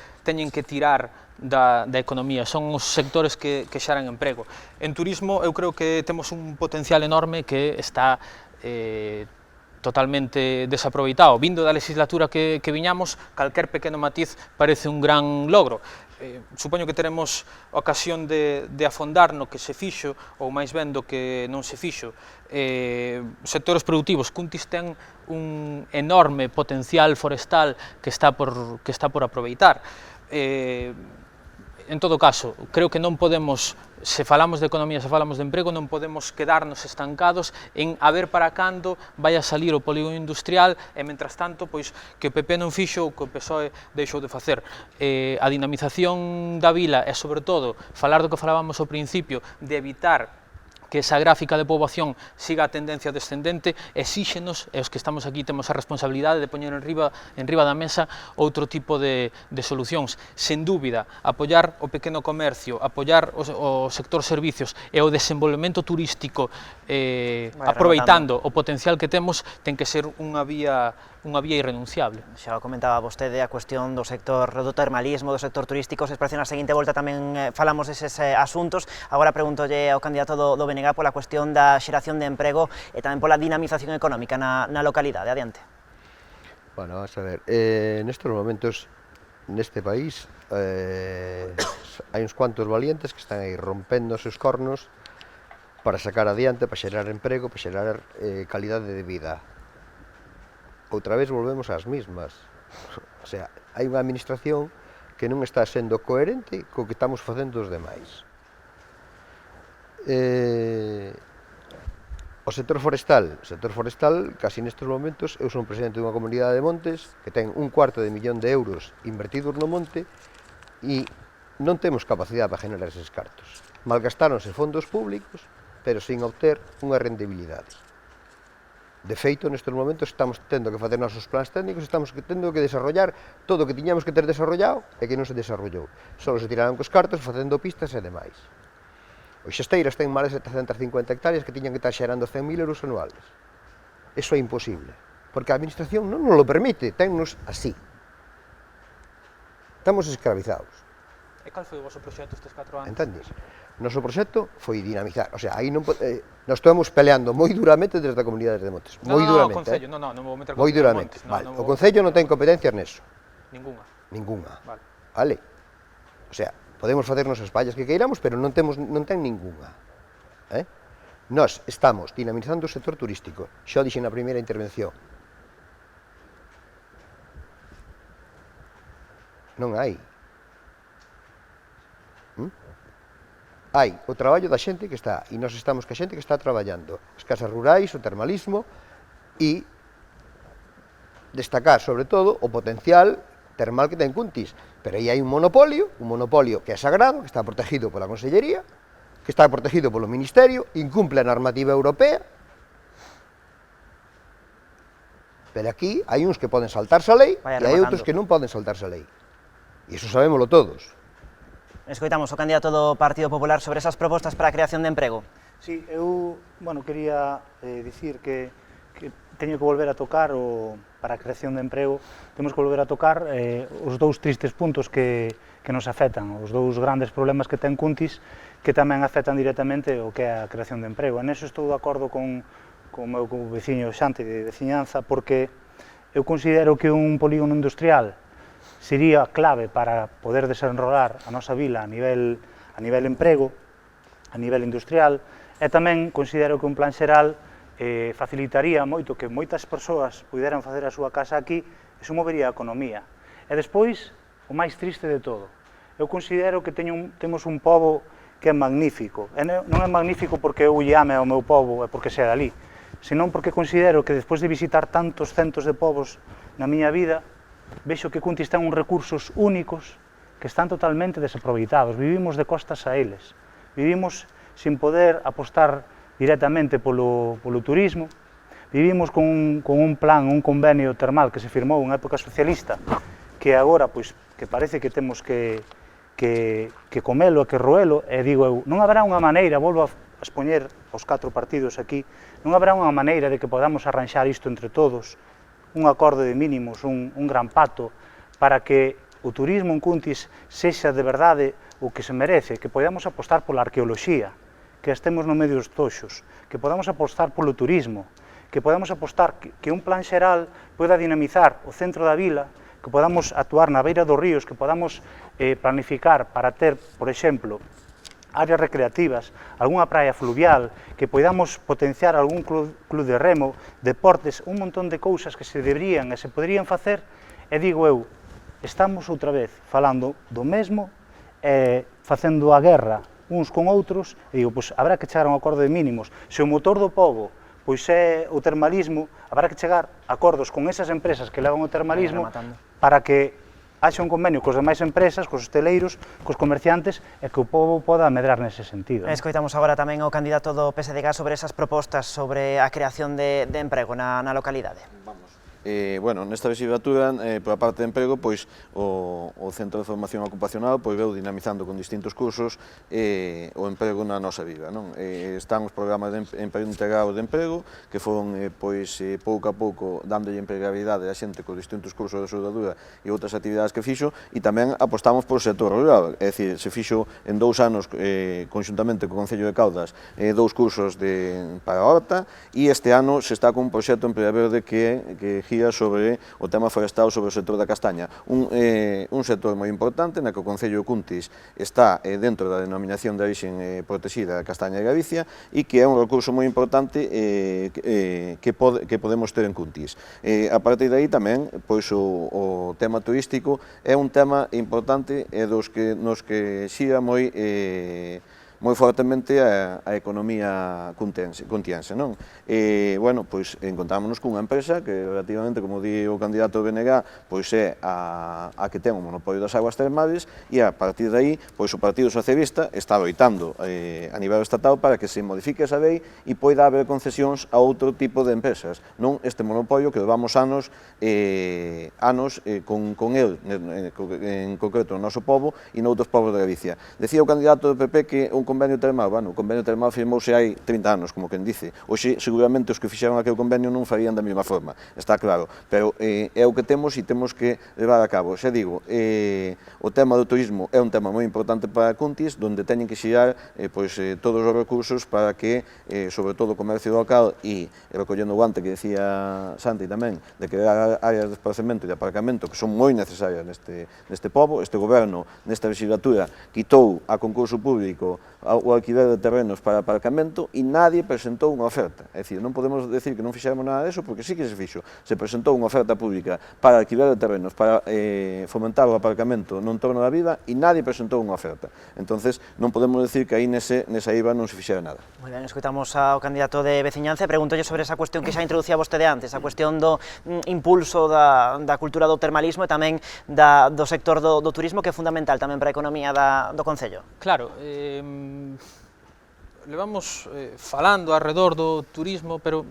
tirar da economía, son os sectores que xeran emprego. En turismo eu creo que temos un potencial enorme que está totalmente desaproveitado. Vindo da legislatura que viñamos, calquer pequeno matiz parece un gran logro. Supoño que teremos ocasión de afondar no que se fixo, ou máis ben do que non se fixo. Sectores productivos, Cuntis ten un enorme potencial forestal que está por aproveitar. En todo caso, creo que non podemos, se falamos de economía, se falamos de emprego, non podemos quedarnos estancados en a ver para cando vai a salir o polígono industrial e, mentras tanto, pois, que o PP non fixo ou que o PSOE deixou de facer. A dinamización da vila e, sobre todo, falar do que falábamos ao principio, de evitar que esa gráfica de poboación siga a tendencia descendente, exíxenos, e os que estamos aquí temos a responsabilidade de poñer en riba da mesa outro tipo de solucións. Sen dúbida, apoiar o pequeno comercio, apoiar o sector servicios e o desenvolvemento turístico aproveitando o potencial que temos, ten que ser unha vía irrenunciable. Xa o comentaba vostede, a cuestión do sector do termalismo, do sector turístico. Se parece na seguinte volta tamén falamos deses asuntos. Agora pregúntolle ao candidato do BNG pola cuestión da xeración de emprego e tamén pola dinamización económica na localidade. Adiante. Bueno, vamos a ver, nestes momentos, neste país, hai uns cuantos valientes que están aí rompendo os seus cornos para sacar adiante, para xerar emprego, para xerar calidade de vida. Outra vez volvemos ás mismas. O sea, hai unha administración que non está sendo coherente co que estamos facendo os demais. O sector forestal, casi nestes momentos, eu son presidente dunha comunidade de montes que ten 1/4 de millón de euros invertidos no monte e non temos capacidade para generar eses cartos. Malgastáronse fondos públicos, pero sin obter unha rendibilidade. De feito, nestes momentos estamos tendo que facer nosos plans técnicos, estamos tendo que desarrollar todo o que tiñamos que ter desarrollado e que non se desarrollou. Só se tiraron cos cartos facendo pistas e demais. Os xesteiras ten máis de 750 hectáreas que tiñan que estar xerando 100.000 euros anuales. Eso é imposible, porque a administración non nos lo permite, tennos así. Estamos escravizados. E cal foi o vosso proxecto estes 4 anos? Entendes? O noso proxecto foi dinamizar, o sea, aí non nós estamos peleando moi duramente desde a comunidade de Montes, moi duramente. No, Concello, non vou meter moi duramente. Vale, o Concello non ten competencias neso. Ninguna. Ninguna. Vale. O sea, podemos facernos as fallas que queiramos, pero non ten ninguna. Nós estamos dinamizando o sector turístico, xa o dixen na primeira intervención. Non hai. Hai o traballo da xente que está, e nós estamos ca xente que está traballando, as casas rurais, o termalismo, e destacar, sobre todo, o potencial termal que ten Cuntis. Pero aí hai un monopolio que é sagrado, que está protegido pola Consellería, que está protegido polo Ministerio, incumple a normativa europea, pero aquí hai uns que poden saltarse a lei e hai outros que non poden saltarse a lei. E iso sabémoslo todos. Escoitamos o candidato do Partido Popular sobre esas propostas para a creación de emprego. Sí, eu, quería dicir que teño que volver a tocar para a creación de emprego, temos que volver a tocar os dous tristes puntos que nos afectan, os dous grandes problemas que ten Cuntis, que tamén afectan directamente o que é a creación de emprego. En eso estou de acordo con o meu veciño Xante de veciñanza, porque eu considero que un polígono industrial sería clave para poder desenrolar a nosa vila a nivel emprego, a nivel industrial, e tamén considero que un plan xeral facilitaría moito que moitas persoas puderan facer a súa casa aquí e se movería a economía. E despois, o máis triste de todo, eu considero que temos un pobo que é magnífico, e non é magnífico porque eu lle ame ao meu pobo e porque sea dali, senón porque considero que despois de visitar tantos centos de povos na miña vida, vexo que Cuntis ten uns recursos únicos que están totalmente desaproveitados. Vivimos de costas a eles. Vivimos sin poder apostar directamente polo turismo. Vivimos con un plan, un convenio termal que se firmou en época socialista, que agora, que parece que temos que comelo e que roelo, e digo eu, non haberá unha maneira, volvo a expoñer os 4 partidos aquí, non haberá unha maneira de que podamos arranxar isto entre todos, un acordo de mínimos, un gran pacto, para que o turismo en Cuntis sexa de verdade o que se merece, que podamos apostar pola arqueoloxía, que estemos no medio dos toxos, que podamos apostar polo turismo, que podamos apostar que un plan xeral poida dinamizar o centro da vila, que podamos actuar na beira dos ríos, que podamos planificar para ter, por exemplo, áreas recreativas, algunha praia fluvial, que podamos potenciar algún club de remo, deportes, un montón de cousas que se deberían e se poderían facer, e digo eu, estamos outra vez falando do mesmo e facendo a guerra uns con outros, e digo, habrá que chegar a un acordo de mínimos. Se o motor do pobo é o termalismo, habrá que chegar a acordos con esas empresas que levan o termalismo para que haxa un convenio cos demais empresas, cos hosteleiros, cos comerciantes, e que o pobo poda medrar nese sentido. Escoitamos agora tamén o candidato do PSDG sobre esas propostas sobre a creación de emprego na localidade. Bueno, nesta legislatura, por a parte de emprego, pois o Centro de Formación Ocupacional veu dinamizando con distintos cursos o emprego na nosa vida, non? Están os programas de integrado de emprego, que foron, pouco a pouco, dándolle empregabilidade a xente con distintos cursos de soldadura e outras actividades que fixo, e tamén apostamos polo sector rural, é dicir, se fixo en 2 anos, conxuntamente co Concello de Caldas, 2 cursos para a horta, e este ano se está con un proxecto Empleo Verde que gira sobre o tema forestal, sobre o sector da castaña. Un sector moi importante, na que o Concello de Cuntis está dentro da denominación de orixen protexida da castaña de Galicia e que é un recurso moi importante que podemos ter en Cuntis. A partir de aí tamén, pois o tema turístico é un tema importante e nos que xira moi moi fortemente a economía cuntiense, non? E, bueno, pois encontrámonos cunha empresa que relativamente, como di o candidato do BNG, pois é a que ten o monopolio das aguas termales e a partir de aí, pois o Partido Socialista está loitando a nivel estatal para que se modifique esa lei e poida haber concesións a outro tipo de empresas, non este monopolio que levamos anos con el, en concreto no noso pobo e noutros povos de Galicia. Decía o candidato do PP que un convenio termal, bueno, o convenio termal firmouse hai 30 anos, como quen dice. Hoxe, seguramente, os que fixeron aquel convenio non farían da mesma forma, está claro, pero é o que temos e temos que levar a cabo. Xa digo, o tema do turismo é un tema moi importante para Cuntis, donde teñen que xirar todos os recursos para que, sobre todo, o comercio local e recollendo o guante que decía Santi tamén, de crear áreas de desplazamento e de aparcamento que son moi necesarias neste pobo. Este goberno, nesta legislatura, quitou a concurso público o alquiler de terrenos para aparcamento e nadie presentou unha oferta. É dicir, non podemos decir que non fixemos nada disso, porque sí que se fixo. Se presentou unha oferta pública para alquiler de terrenos, para fomentar o aparcamento no entorno da vida e nadie presentou unha oferta. Entonces, non podemos decir que aí nesa IVA non se fixera nada. Moi ben, escoitamos ao candidato de Veciñanza e preguntolle sobre esa cuestión que xa introducía vostede antes, a cuestión do impulso da cultura do termalismo e tamén do sector do turismo, que é fundamental tamén para a economía do Concello. Claro, levamos falando alrededor do turismo, pero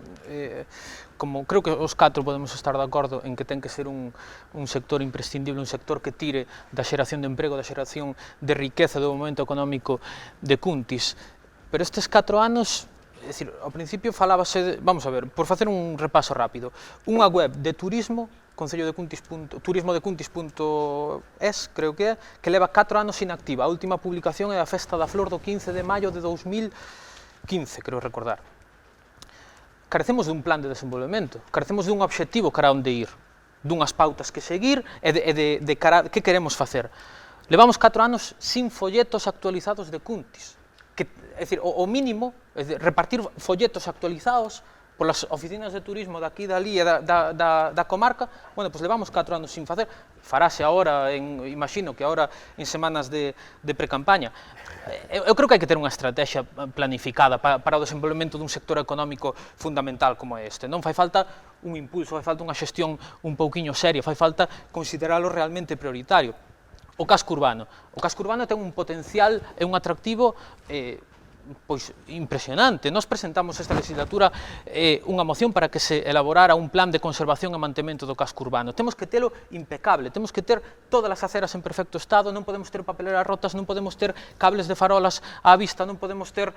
como creo que os catro podemos estar de acordo en que ten que ser un sector imprescindible, un sector que tire da xeración de emprego, da xeración de riqueza do momento económico de Cuntis. Pero estes 4 anos, é dicir, ao principio falábase, vamos a ver, por facer un repaso rápido, unha web de turismo, turismodecuntis.es, creo que é, que leva 4 anos inactiva. A última publicación é a Festa da Flor do 15 de maio de 2015, creo recordar. Carecemos dun plan de desenvolvemento, carecemos dun obxectivo cara onde ir, dunhas pautas que seguir e de cara que queremos facer. Levamos 4 anos sin folletos actualizados de Cuntis, é dicir, o mínimo, repartir folletos actualizados polas oficinas de turismo daqui, dali e da comarca, bueno, pois levamos 4 anos sin facer, farase agora, imagino que agora en semanas de precampaña. Eu creo que hai que ter unha estrategia planificada para o desenvolvemento dun sector económico fundamental como este. Non fai falta un impulso, fai falta unha xestión un pouquiño seria, fai falta consideralo realmente prioritario. O casco urbano. O casco urbano ten un potencial e un atractivo pois impresionante. Nós presentamos esta legislatura unha moción para que se elaborara un plan de conservación e mantemento do casco urbano. Temos que telo impecable, temos que ter todas as aceras en perfecto estado, non podemos ter papeleras rotas, non podemos ter cables de farolas á vista, non podemos ter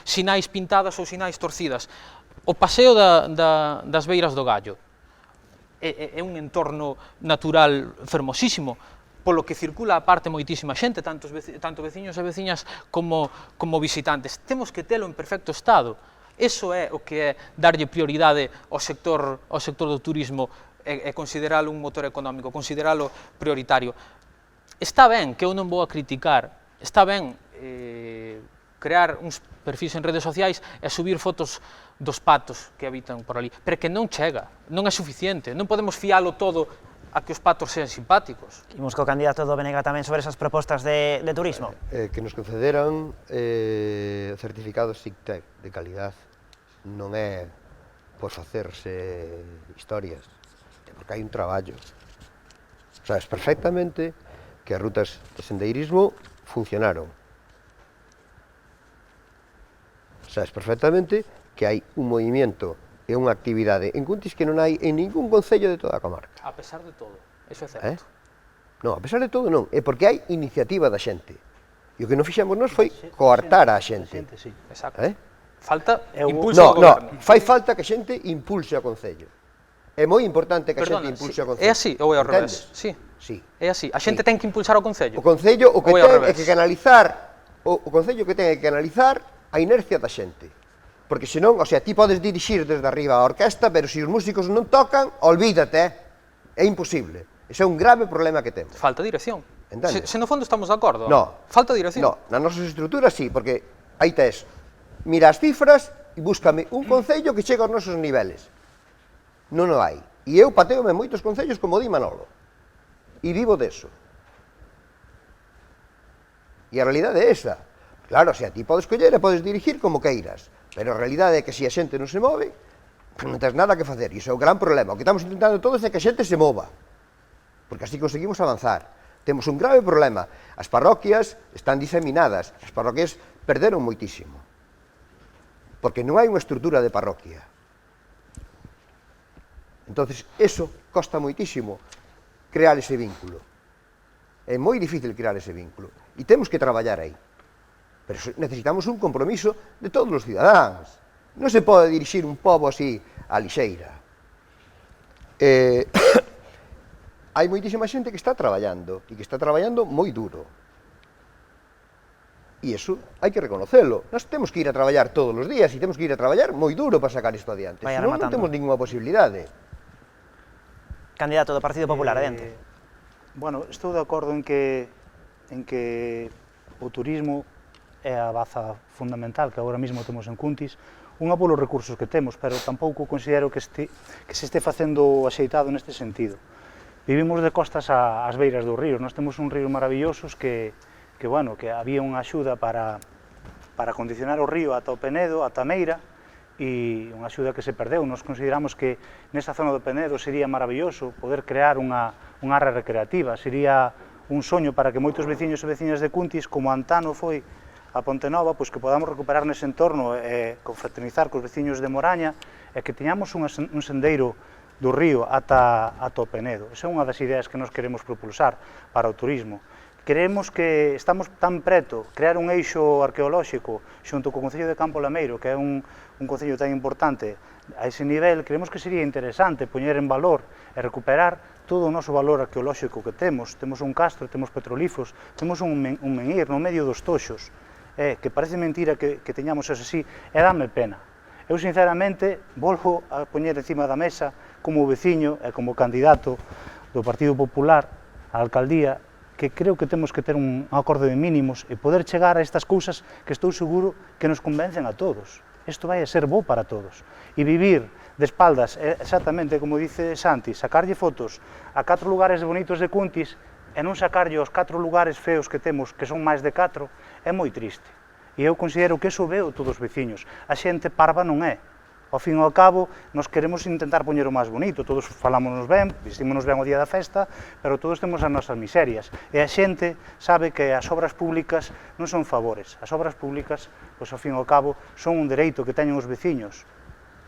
sinais pintadas ou sinais torcidas. O paseo das beiras do Gallo é un entorno natural fermosísimo, polo que circula a parte moitísima xente, tanto veciños e veciñas como visitantes. Temos que telo en perfecto estado. Eso é o que é darlle prioridade ao sector do turismo e consideralo un motor económico, consideralo prioritario. Está ben que eu non vou a criticar, está ben crear uns perfis en redes sociais e subir fotos dos patos que habitan por ali, pero que non chega, non é suficiente, non podemos fialo todo a que os patos sean simpáticos. Imos co candidato do BNG tamén sobre esas propostas de turismo. Que nos concederan certificados SICTEC de calidad. Non é por facerse historias, é porque hai un traballo. Sabes perfectamente que as rutas de sendeirismo funcionaron. Sabes perfectamente que hai un movimiento e unha actividade en Cuntis que non hai en ningún concello de toda a comarca. A pesar de todo, eso é certo. Non, a pesar de todo non, é porque hai iniciativa da xente. E o que non fixemos nós foi coartar a xente. Exacto. Falta impulso ao goberno. Non, fai falta que a xente impulse o concello. É moi importante que a xente impulse o concello. É así ou é ao revés? Sí. É así. A xente ten que impulsar o concello. O concello o que ten é que canalizar, o concello que ten é que canalizar a inercia da xente. Porque senón, o sea, ti podes dirixir desde arriba a orquesta, pero se os músicos non tocan, olvídate, é imposible. Ese é un grave problema que temos. Falta dirección. Se no fondo estamos de acordo. No. Falta dirección. No, nas nosas estruturas sí, porque aí tes, mira as cifras e búscame un concello que chega aos nosos niveles. Non o hai. E eu pateome moitos concellos como di Manolo. E vivo deso. E a realidade é esa. Claro, se a ti podes coller e podes dirigir como queiras, pero a realidade é que se a xente non se move, non tens nada que facer, e iso é o gran problema. O que estamos intentando todos é que a xente se mova, porque así conseguimos avanzar. Temos un grave problema. As parroquias están diseminadas, as parroquias perderon moitísimo, porque non hai unha estrutura de parroquia. Entonces, eso costa moitísimo crear ese vínculo. É moi difícil crear ese vínculo, e temos que traballar aí. Pero necesitamos un compromiso de todos os cidadáns. Non se pode dirixir un pobo así a lixeira. Hai moitísima xente que está traballando, e que está traballando moi duro. E iso hai que reconocelo. Nós temos que ir a traballar todos os días, e temos que ir a traballar moi duro para sacar isto adiante. Senón non temos ninguna posibilidade. Candidato do Partido Popular, adiante. Bueno, estou de acordo en que o turismo é a baza fundamental que agora mesmo temos en Cuntis, unha polos recursos que temos, pero tampouco considero que se este facendo axeitado neste sentido. Vivimos de costas ás beiras dos ríos, nós temos un río maravillosos que había unha axuda para condicionar o río ata o Penedo, ata a Meira, e unha axuda que se perdeu. Nos consideramos que nesa zona do Penedo sería maravilloso poder crear unha área recreativa, sería un soño para que moitos veciños e veciñas de Cuntis, como antano foi a Ponte Nova, pois que podamos recuperar nese entorno e confraternizar cos veciños de Moraña e que teñamos un sendeiro do río ata o Penedo. Esa é unha das ideas que nos queremos propulsar para o turismo. Queremos que estamos tan preto, crear un eixo arqueolóxico xunto co Concello de Campo Lameiro, que é un concello tan importante a ese nivel. Creemos que sería interesante poñer en valor e recuperar todo o noso valor arqueolóxico que temos. Temos un castro, temos petrolíferos, temos un menhir no medio dos Toxos, que parece mentira que teñamos eso así, e dame pena. Eu, sinceramente, volvo a poñer encima da mesa, como veciño e como candidato do Partido Popular á alcaldía, que creo que temos que ter un acordo de mínimos e poder chegar a estas cousas que estou seguro que nos convencen a todos. Isto vai a ser bo para todos. E vivir de espaldas, exactamente como dice Santi, sacarlle fotos a 4 lugares bonitos de Cuntis e non sacarlle os 4 lugares feos que temos, que son máis de 4, é moi triste. E eu considero que iso veo todos os veciños. A xente parva non é. Ao fin e ao cabo, nos queremos intentar poñer o máis bonito, todos falámonos ben, vestímonos ben o día da festa, pero todos temos as nosas miserias. E a xente sabe que as obras públicas non son favores. As obras públicas, pois, ao fin e ao cabo, son un dereito que teñen os veciños.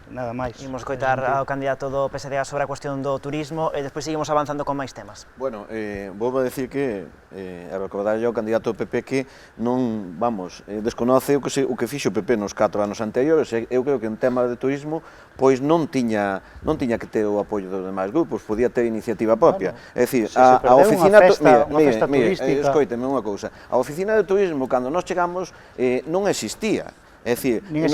Nada máis. Imos coitar ao candidato do PSD sobre a cuestión do turismo e despois seguimos avanzando con máis temas. Bueno, volvo a decir que, a recordarlle ao candidato do PP que non, desconoce o que fixo o PP nos 4 anos anteriores. Eu creo que en tema de turismo, pois non tiña que ter o apoio dos demais grupos, podía ter iniciativa propia. É dicir, a oficina... Mira, escoíteme unha cousa. A oficina de turismo, cando nós chegamos, non existía. É dicir, non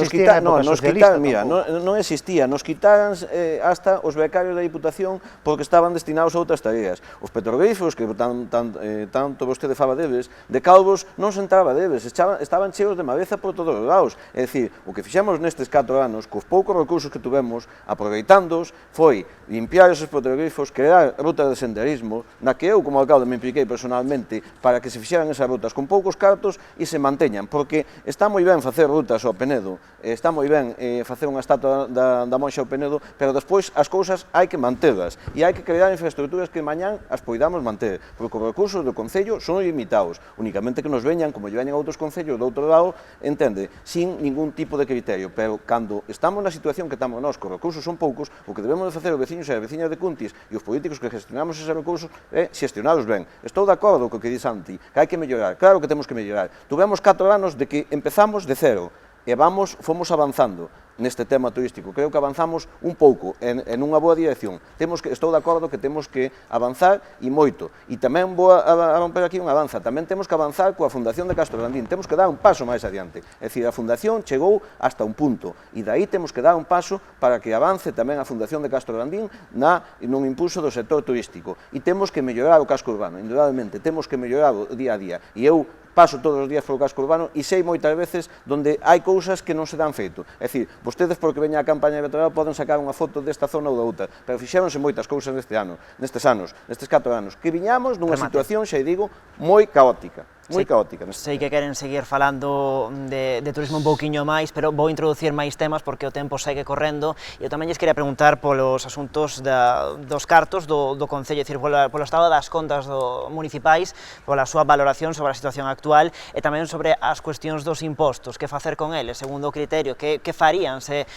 existía, nos quitaran hasta os becarios da Diputación porque estaban destinados a outras tareas. Os petroglifos, que tanto vostede fala deles, de calvos non se entraba deles, estaban cheos de mabeza por todos os lados. É dicir, o que fixemos nestes 4 anos, cos poucos recursos que tuvemos, aproveitándoos, foi limpiar esos petroglifos, crear rutas de senderismo, na que eu como alcalde me impliquei personalmente para que se fixeran esas rutas con poucos cartos e se manteñan, porque está moi ben facer rutas ao Penedo, está moi ben facer unha estatua da Monxa ao Penedo, pero despois as cousas hai que mantelas e hai que crear infraestructuras que mañán as poidamos manter, porque os recursos do Concello son limitados, únicamente que nos veñan, como lle veñan outros concellos do outro lado, entende, sin ningún tipo de criterio, pero cando estamos na situación que estamos nós, que os recursos son poucos, o que debemos de facer os veciños e as veciñas de Cuntis e os políticos que gestionamos eses recursos é xestionados ben. Estou de acordo co que di Santi, que hai que mellorar, claro que temos que mellorar. Tuvemos 4 anos de que empezamos de cero, e fomos avanzando neste tema turístico. Creo que avanzamos un pouco en unha boa dirección. Estou de acordo que temos que avanzar e moito. E tamén vou a romper aquí unha avanza. Tamén temos que avanzar coa Fundación de Castro Landín. Temos que dar un paso máis adiante. É dicir, a Fundación chegou hasta un punto e daí temos que dar un paso para que avance tamén a Fundación de Castro Landín nun impulso do sector turístico. E temos que mellorar o casco urbano, indudablemente. Temos que mellorar o día a día. E eu paso todos os días polo casco urbano e sei moitas veces onde hai cousas que non se dan feito. É dicir, vostedes porque veña a campaña electoral poden sacar unha foto desta zona ou da outra, pero fixéronse moitas cousas nestes 4 anos, que viñamos nunha situación, xa digo, moi caótica. moi caótica. Sei que queren seguir falando de turismo un pouquiño máis, pero vou introducir máis temas porque o tempo segue correndo e eu tamén lles quería preguntar polos asuntos dos cartos do Concello, é dicir, polo estado das contas municipais, pola súa valoración sobre a situación actual e tamén sobre as cuestións dos impostos, que facer con eles, segundo o criterio, que farían se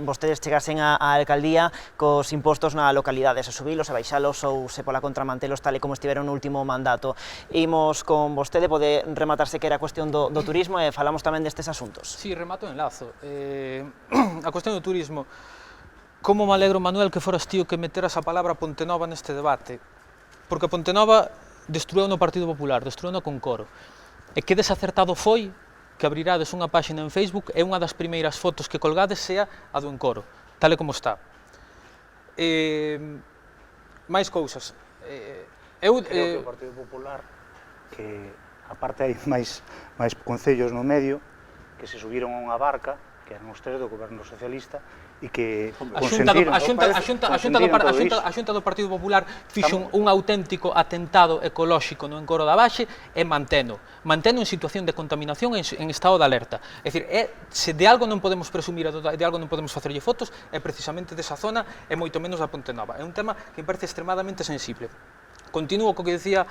vostedes chegasen á alcaldía cos impostos na localidade, se subilos, se baixalos ou se pola contra mantelos tal e como estiveron no último mandato. Imos con vostede, pode rematarse que era a cuestión do turismo e falamos tamén destes asuntos. Sí, remato en lazo. A cuestión do turismo, como me alegro, Manuel, que foras tío que meteras a palabra Pontenova neste debate, porque Pontenova destruiu no Partido Popular, destruiu no con coro, e que desacertado foi que abrirades unha páxina en Facebook e unha das primeiras fotos que colgades sea a do Encoro, tal e como está. Máis cousas. Creo que o Partido Popular, que aparte hai máis concellos no medio, que se subiron a unha barca, que eran os tres do goberno socialista, e que consentiron... A Xunta do Partido Popular fixo un auténtico atentado ecolóxico no Encoro da Baxe e manteno en situación de contaminación en estado de alerta. É dicir, se de algo non podemos presumir, de algo non podemos facerlle fotos, é precisamente desa zona e moito menos da Pontenova. É un tema que me parece extremadamente sensible. Continuo co que dicía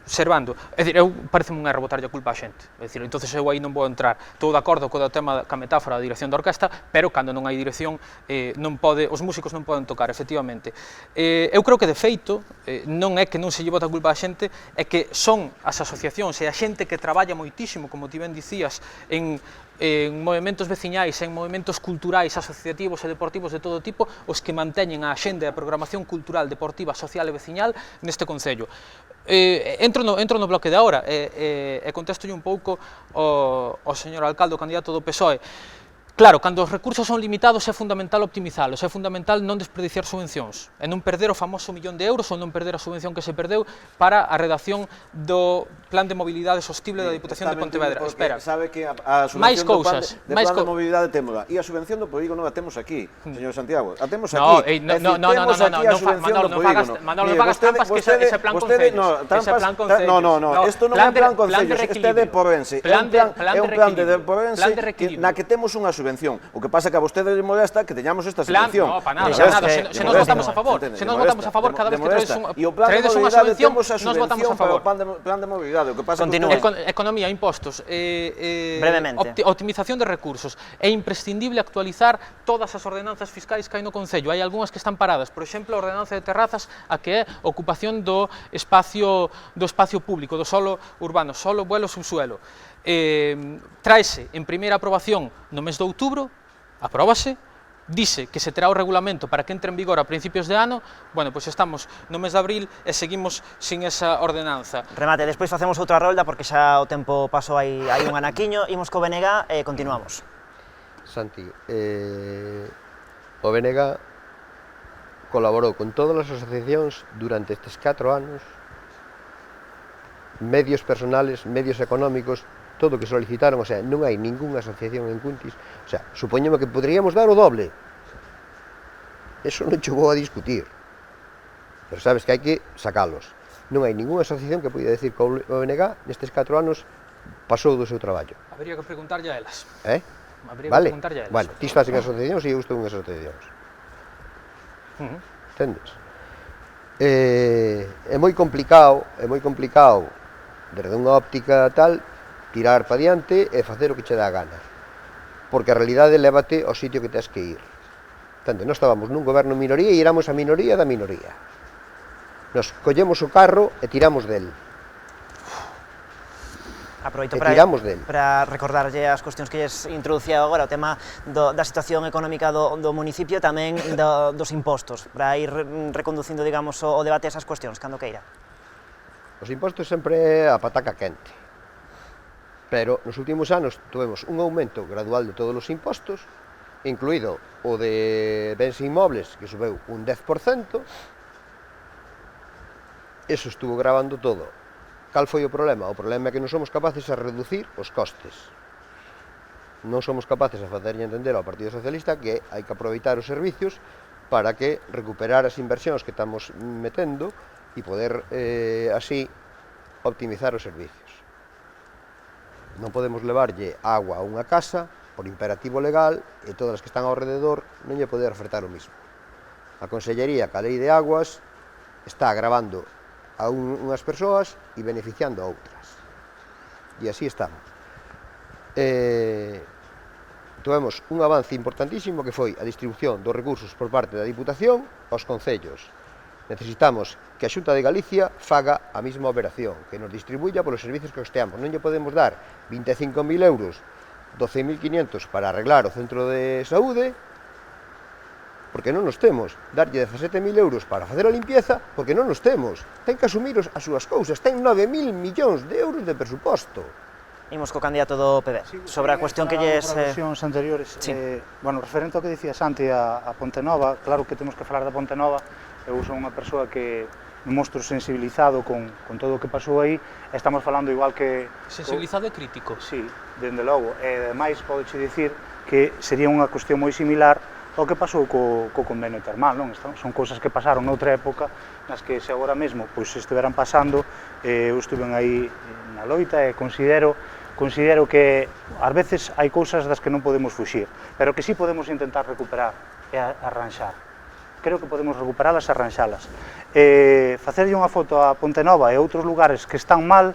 Servando, é dicir, pareceme un erro botarlle a culpa a xente, é dicir, entonces eu aí non vou entrar, estou de acordo co tema, ca metáfora da dirección da orquesta, pero cando non hai dirección, os músicos non poden tocar, efectivamente. Eu creo que de feito, non é que non se lle bota a culpa a xente, é que son as asociacións e a xente que traballa moitísimo, como ti ben dicías, en movimentos veciñais, en movimentos culturais, asociativos e deportivos de todo tipo, os que manteñen a axenda e a programación cultural, deportiva, social e veciñal neste Concello. Entro no bloque de ahora e contestolle un pouco ao señor alcalde, o candidato do PSOE. Claro, cando os recursos son limitados é fundamental optimizalos, é fundamental non desperdiciar subvencións e non perder o famoso millón de euros ou non perder a subvención que se perdeu para a redacción do Plan de Mobilidade Sostible da Diputación de Pontevedra. Espera, sabe que a subvención do Plan de Mobilidade témola e a subvención do polígono a temos aquí, señor Santiago, a temos aquí. No, Manolo, non fagas trampas que ese plan Concellos. No, isto non é un plan Concellos, este é de Porrense, é un plan de Porrense na que temos unha subvención. O que pasa é que a vostede le molesta que teñamos esta subvención. No, para nada, se nos votamos a favor. Se nos votamos a favor cada vez que traedes unha subvención, nos votamos a favor. Plan de mobilidade, o que pasa é economía, impostos, optimización de recursos. É imprescindible actualizar todas as ordenanzas fiscais que hai no Concello. Hai algunhas que están paradas, por exemplo, a ordenanza de terrazas, a que é ocupación do espacio público, do solo urbano, solo, vuelo, subsuelo. Traese en primeira aprobación no mes de outubro, apróbase, dice que se terá o regulamento para que entre en vigor a principios de ano, bueno, pois estamos no mes de abril e seguimos sin esa ordenanza. Remate, despois facemos outra rolda porque xa o tempo pasou hai un anaquiño, imos co BNG e continuamos. Santi, o BNG colaborou con todas as asociacións durante estes 4 anos, medios personales, medios económicos, todo o que solicitaron, o sea, non hai ningunha asociación en Cuntis, o sea, supoñemos que poderíamos dar o doble. Eso non chegou a discutir, pero sabes que hai que sacalos. Non hai ningunha asociación que poida decir que o BNG nestes 4 anos pasou do seu traballo. Habría que preguntarlle a elas. Vale, bueno, ti estás en asociacións e eu estou en asociacións. Entendes? É moi complicado, desde unha óptica tal, tirar para diante e facer o que che dá a gana, porque a realidade lévate ao sitio que tens que ir. Entende? Nós estábamos nun goberno minoría e éramos a minoría da minoría. Nos collemos o carro e tiramos del. Aproveito para recordarlle as cuestións que lles introducía agora, o tema da situación económica do municipio, tamén dos impostos, para ir reconducindo, digamos, o debate a esas cuestións, cando queira. Os impostos sempre é a pataca quente. Pero nos últimos anos tuvemos un aumento gradual de todos os impostos, incluído o de bens inmobles, que subeu un 10%, eso estuvo gravando todo. Cal foi o problema? O problema é que non somos capaces a reducir os costes. Non somos capaces a facerlle entender ao Partido Socialista que hai que aproveitar os servicios para que recuperar as inversións que estamos metendo e poder así optimizar os servicios. Non podemos levarlle agua a unha casa por imperativo legal e todas as que están ao rededor non lle poder ofertar o mismo. A Consellería, ca Lei de Aguas, está agravando a unhas persoas e beneficiando a outras. E así estamos. Tuvemos un avance importantísimo que foi a distribución dos recursos por parte da Diputación aos concellos. Necesitamos que a Xunta de Galicia faga a mesma operación, que nos distribuya polos servicios que costeamos. Non lle podemos dar 25.000 euros, 12.500 para arreglar o centro de saúde, porque non nos temos. Darlle 17.000 euros para facer a limpieza, porque non nos temos. Ten que asumir as súas cousas. Ten 9.000 millóns de euros de presuposto. Imos co candidato do PP, sobre a cuestión que lles... Por alusións anteriores, bueno, referente ao que dicía Santi a Ponte Nova, claro que temos que falar da Ponte Nova. Eu sou unha persoa que me mostro sensibilizado con todo o que pasou aí. Estamos falando igual que... Sensibilizado e crítico. Sí, dende logo. E ademais, podeche dicir que sería unha cuestión moi similar ao que pasou co convenio termal, non? Son cousas que pasaron noutra época, nas que se agora mesmo pois estiveran pasando. Eu estuve aí na loita e considero que ás veces hai cousas das que non podemos fuxir, pero que sí podemos intentar recuperar e arranxar. Creo que podemos recuperalas e arranxalas. Facerlle unha foto a Ponte Nova e outros lugares que están mal,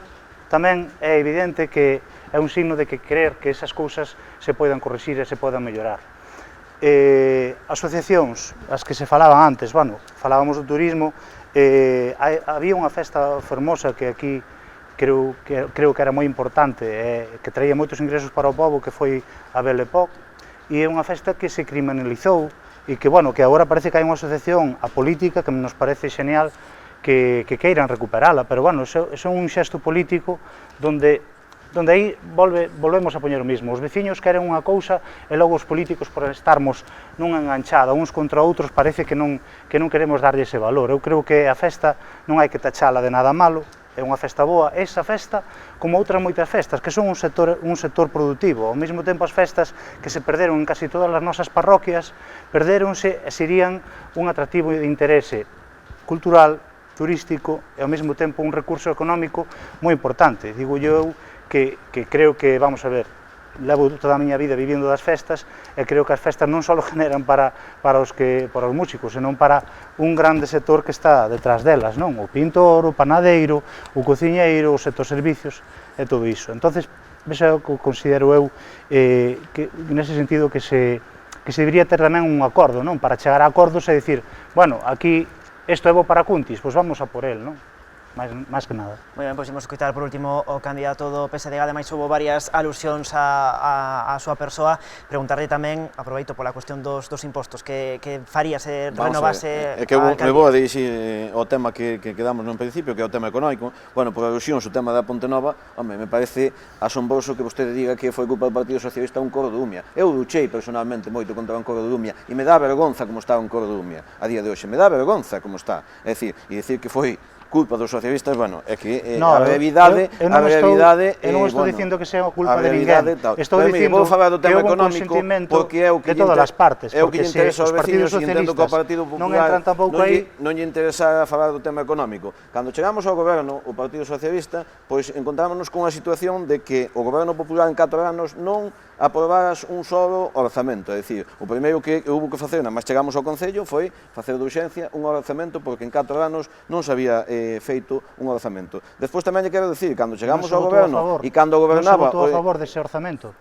tamén é evidente que é un signo de que creer que esas cousas se poidan corrixir e se poidan mellorar. Asociacións, as que se falaban antes, bueno, falábamos do turismo, había unha festa fermosa que aquí creo que era moi importante, que traía moitos ingresos para o pobo, que foi a Belle Époque, e é unha festa que se criminalizou, e que, bueno, que agora parece que hai unha asociación a política que nos parece genial que queiran recuperala, pero, bueno, eso é un xesto político donde aí volvemos a poñer o mismo. Os veciños queren unha cousa e logo os políticos, por estarmos nunha enganchada uns contra outros, parece que non queremos darlle ese valor. Eu creo que a festa non hai que tachala de nada malo, é unha festa boa, esa festa, como outras moitas festas, que son un sector productivo. Ao mesmo tempo, as festas que se perderon en casi todas as nosas parroquias, perderonse e serían un atractivo de interese cultural, turístico e ao mesmo tempo un recurso económico moi importante. Digo eu que creo que, vamos a ver, levo toda a miña vida vivindo das festas e creo que as festas non só generan para os músicos, senón para un grande sector que está detrás delas, non? O pintor, o panadeiro, o cociñeiro, o sector servicios e todo iso. Entonces, vexo que considero eu que nese sentido que se debería ter tamén un acordo, non? Para chegar a acordos e dicir, bueno, aquí isto é bo para Cuntis, pois vamos a por el, non? Máis que nada. Moi ben, pois imos escoitar por último o candidato do PSD, ademais houve varias alusións a súa persoa. Preguntarlle tamén, aproveito pola cuestión dos impostos, que faría se renovase a alcaldía. Me vou a dirixir o tema que quedamos no principio, que é o tema económico. Bueno, por alusións o tema da Ponte Nova, home, me parece asombroso que vostede diga que foi culpa do Partido Socialista un coro de Umia. Eu luchei personalmente moito contra un coro de Umia e me dá vergonza como está un coro de Umia a día de hoxe, me dá vergonza como está. É dicir, e dicir que foi culpa dos socialistas, bueno, é que a realidade... Eu non estou dicindo que sea culpa de ninguén, estou dicindo que houve un consentimento de todas as partes, porque se os partidos socialistas non entran tampouco aí... Non lle interesa falar do tema económico. Cando chegamos ao goberno, o Partido Socialista, pois encontrámonos con a situación de que o goberno popular en 4 anos non aprobaras un solo orzamento, é dicir, o primeiro que houve que facer, nada máis chegamos ao Concello, foi facer de urxencia un orzamento, porque en 4 anos non se había feito un orzamento. Despois tamén lle quero dicir, cando chegamos ao goberno e cando gobernaba... Non se votou a favor dese orzamento?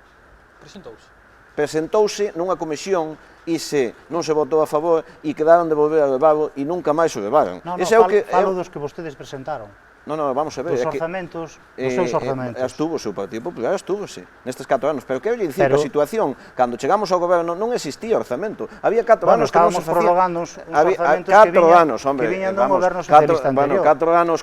Presentouse nunha comisión e non se votou a favor e quedaron de volver a levarlo e nunca máis o levaron. Falo dos que vostedes presentaron. Non, vamos a ver. Os orzamentos, os seus orzamentos. Estúvose o Partido Popular, estúvose nestes 4 anos. Pero quero dicir que a situación, cando chegamos ao goberno, non existía orzamento. Había 4 anos que non se facía... Estábamos prolongando uns orzamentos que viñan do goberno socialista anterior. 4 anos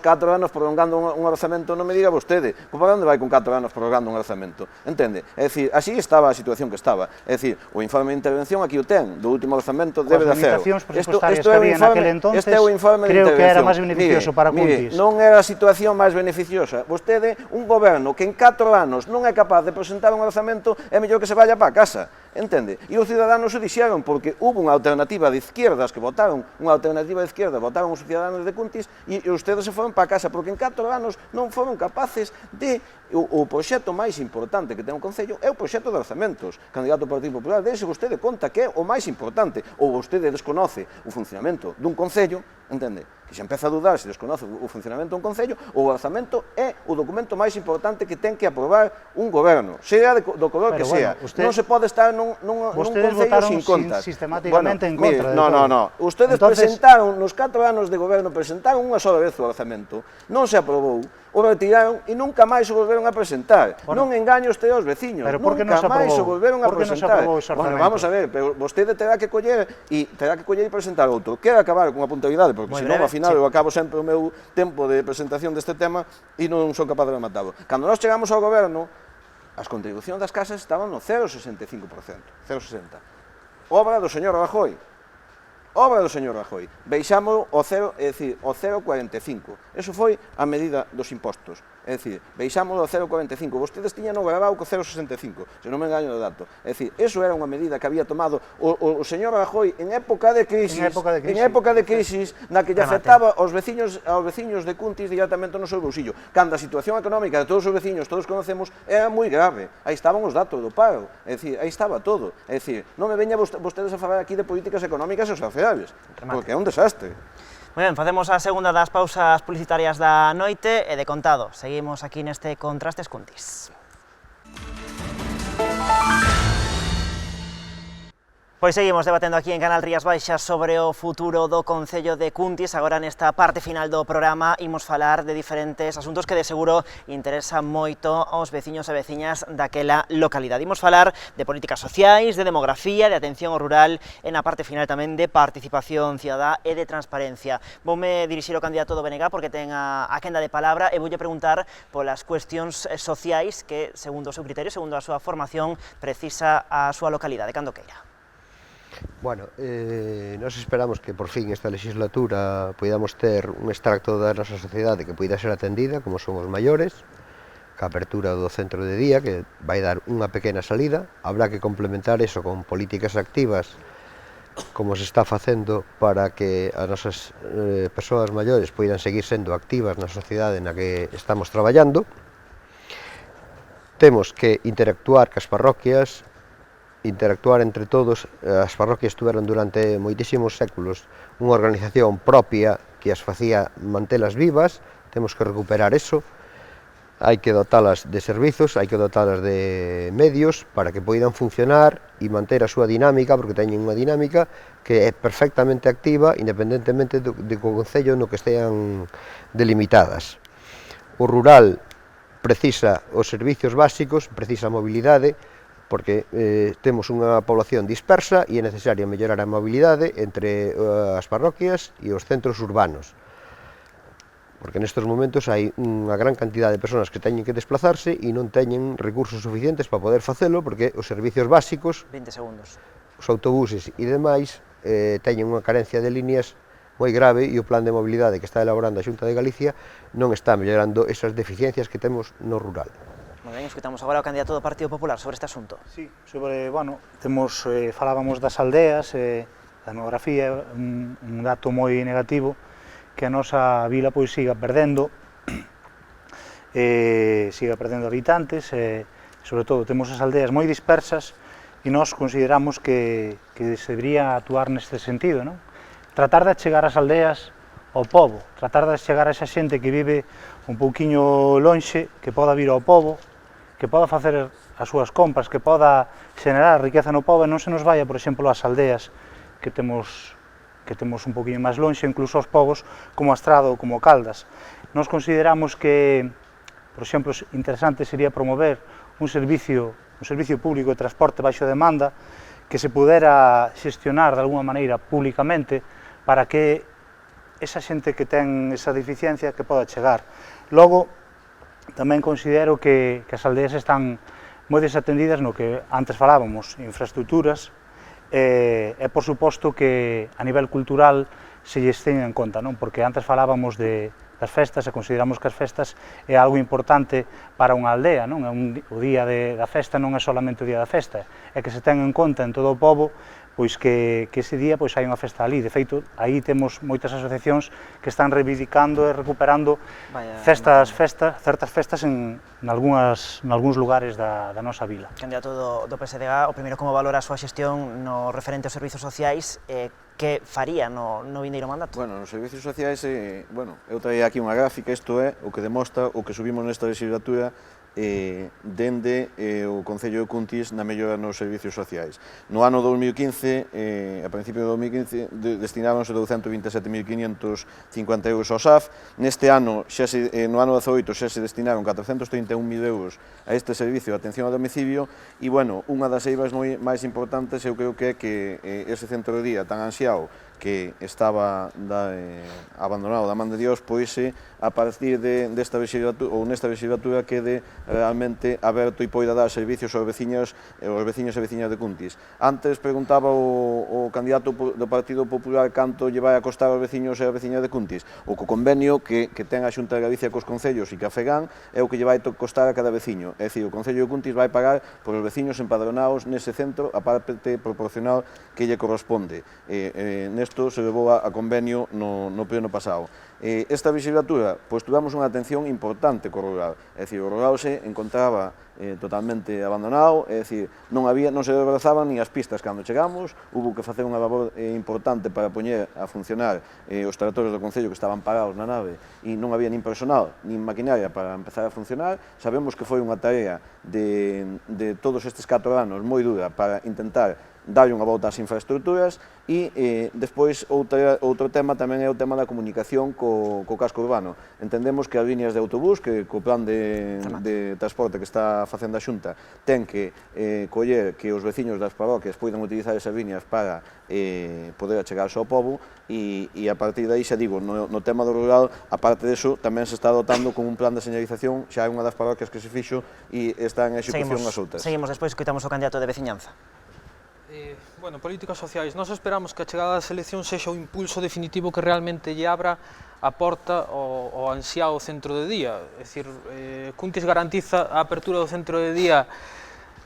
prolongando un orzamento, non me diga vostede. Para onde vai con 4 anos prolongando un orzamento? Entende? É dicir, así estaba a situación que estaba. É dicir, o informe de intervención aquí o ten, do último orzamento debe de hacer. As limitacións presupuestarias que había naquele entonces, creo que era máis beneficioso para Cuntis. Non era situación máis beneficiosa? Vostede, un goberno que en 4 anos non é capaz de presentar un orzamento, é mellor que se vaya para casa, entende? E os ciudadanos o dixeron, porque hubo unha alternativa de izquierdas que votaron, votaron os ciudadanos de Cuntis, e ustedes se foron para casa, porque en 4 anos non foron capaces de... O proxecto máis importante que ten o Concello é o proxecto de orzamentos. Candidato ao Partido Popular, dese vostede conta que é o máis importante, ou vostede desconoce o funcionamento dun Concello, entende? Que xa empeza a dudar se desconoce o funcionamento dun Concello, o orzamento é o documento máis importante que ten que aprobar un goberno, sea do color que sea. Non se pode estar nun Concello sin contas. Sistemáticamente en contra de todo. No. Ustedes presentaron, nos 4 anos de goberno, presentaron unha sola vez o orzamento, non se aprobou, o retiraron e nunca máis o volveron a presentar. Non engaño usted aos veciños, nunca máis o volveron a presentar. Bueno, vamos a ver, pero vostede terá que coller e presentar outro. Quero acabar con a puntualidade, porque senón, ao final, eu acabo sempre o meu tempo de presentación deste tema e non son capaz de rematalo. Cando nós chegamos ao goberno, as contribucións das casas estaban no 0,65%, 0,60%. Obra do señor Rajoy. Baixámoslo ao 0,45%. Eso foi a medida dos impostos. É dicir, baixámoslo ao 0,45%. Vostedes tiñan o grabado co 0,65%, se non me engaño do dato. É dicir, eso era unha medida que había tomado o señor Rajoy en época de crisis, na que lle afectaba aos veciños de Cuntis directamente no seu bolsillo. Cando a situación económica de todos os veciños, todos conocemos, era moi grave. Aí estaban os datos do paro. É dicir, aí estaba todo. É dicir, non me veña vostedes a falar aquí de políticas económicas e sociales, porque é un desastre. Moi ben, facemos a segunda das pausas publicitarias da noite e de contado. Seguimos aquí neste Contrastes Cuntis. Pois seguimos debatendo aquí en Canal Rías Baixas sobre o futuro do Concello de Cuntis. Agora nesta parte final do programa imos falar de diferentes asuntos que de seguro interesan moito aos veciños e veciñas daquela localidade. Imos falar de políticas sociais, de demografía, de atención ao rural e na parte final tamén de participación cidadá e de transparencia. Voume dirixir ao candidato do BNG porque ten a quenda de palabra e voulle preguntar polas cuestións sociais que, segundo o seu criterio, segundo a súa formación, precisa a súa localidade, cando queira. Bueno, nos esperamos que por fin esta legislatura podamos ter un extracto da nosa sociedade que poida ser atendida, como son os maiores, ca apertura do centro de día, que vai dar unha pequena salida. Habrá que complementar eso con políticas activas, como se está facendo para que as nosas persoas maiores poidan seguir sendo activas na sociedade na que estamos traballando. Temos que interactuar cas parroquias, interactuar entre todos. As parroquias tuveron durante moitísimos séculos unha organización propia que as facía mantelas vivas. Temos que recuperar eso, hai que dotalas de servizos, hai que dotalas de medios para que poidan funcionar e manter a súa dinámica, porque teñen unha dinámica que é perfectamente activa independentemente do concello no que estean delimitadas. O rural precisa os servicios básicos, precisa a mobilidade, porque temos unha población dispersa e é necesario mellorar a mobilidade entre as parroquias e os centros urbanos, porque nestes momentos hai unha gran cantidad de persoas que teñen que desplazarse e non teñen recursos suficientes para poder facelo, porque os servicios básicos, 20 segundos. Os autobuses e demais teñen unha carencia de líneas moi grave e o plan de mobilidade que está elaborando a Xunta de Galicia non está mellorando esas deficiencias que temos no rural. Moi ben, escutamos agora o candidato do Partido Popular sobre este asunto. Sí, sobre, bueno, falábamos das aldeas, da demografía, un dato moi negativo, que a nosa vila pois siga perdendo habitantes, sobre todo temos as aldeas moi dispersas e nós consideramos que se debería actuar neste sentido, non? Tratar de chegar ás aldeas ao pobo, tratar de chegar a esa xente que vive un pouquiño lonxe, que poda vir ao pobo, que poda facer as súas compras, que poda xenerar riqueza no pobo e non se nos vaya, por exemplo, ás aldeas que temos un poquinho máis lonxe, incluso aos povos como Astrado ou como Caldas. Nós consideramos que, por exemplo, interesante sería promover un servicio público de transporte baixo demanda que se pudera xestionar de alguma maneira públicamente para que esa xente que ten esa deficiencia que poda chegar. Logo, tamén considero que as aldeas están moi desatendidas no que antes falábamos, infraestructuras, e por suposto que a nivel cultural se lles teñen en conta, non? Porque antes falábamos de das festas, e consideramos que as festas é algo importante para unha aldea, non? O día da festa non é solamente o día da festa, é que se ten en conta en todo o pobo pois que ese día pois hai unha festa ali. De feito, aí temos moitas asociacións que están reivindicando e recuperando certas festas en algúns lugares da nosa vila. Candidato do PSDG, o primeiro, como valora a súa xestión no referente aos servizos sociais, que faría no vindeiro mandato? Bueno, nos servizos sociais, eu traía aquí unha gráfica, isto é o que demostra o que subimos nesta legislatura dende o Concello de Cuntis na mellora nos servizos sociais. No ano 2015, a principio de 2015, destináronse 227.550 euros ao SAF. Neste ano, no ano 18, xa se destinaron 431.000 euros a este servicio de atención ao domicilio e, bueno, unha das eivas máis importantes eu creo que é que ese centro de día tan ansiado que estaba abandonado da man de Dios, pois a partir desta legislatura, ou nesta legislatura, quede realmente aberto e poida dar servicios aos veciños e veciñas de Cuntis. Antes preguntaba o candidato do Partido Popular canto lle vai a costar aos veciños e as veciñas de Cuntis. O convenio que ten a Xunta de Galicia cos concellos e que a FEGAN é o que lle vai costar a cada veciño. É dicir, o Concello de Cuntis vai pagar por os veciños empadronados nese centro a parte proporcional que lle corresponde. Nesto se levou a convenio no pleno pasado. Esta legislatura, pois tuvamos unha atención importante co rural, é dicir, o rural se encontraba totalmente abandonado, é dicir, non se desbrazaban nin as pistas cando chegamos, hubo que facer unha labor importante para poñer a funcionar os tractores do Concello que estaban parados na nave e non había nin personal, nin maquinaria para empezar a funcionar. Sabemos que foi unha tarea de todos estes 4 anos moi dura para intentar darlle unha volta ás infraestructuras e despois outro tema tamén é o tema da comunicación co casco urbano. Entendemos que as líneas de autobús, que co plan de transporte que está facendo a Xunta, ten que coller que os veciños das parroquias poidan utilizar esas líneas para poder achegarse ao pobo e a partir de aí, xa digo, no tema do rural, aparte deso, tamén se está dotando con un plan de señalización, xa é unha das parroquias que se fixo e está en execución as outras. Seguimos despois, coitamos o candidato de veciñanza. Bueno, políticas sociais, nós esperamos que a chegada das eleccións sexa o impulso definitivo que realmente lle abra a porta ao ansiado centro de día. É dicir, Cuntis garantiza a apertura do centro de día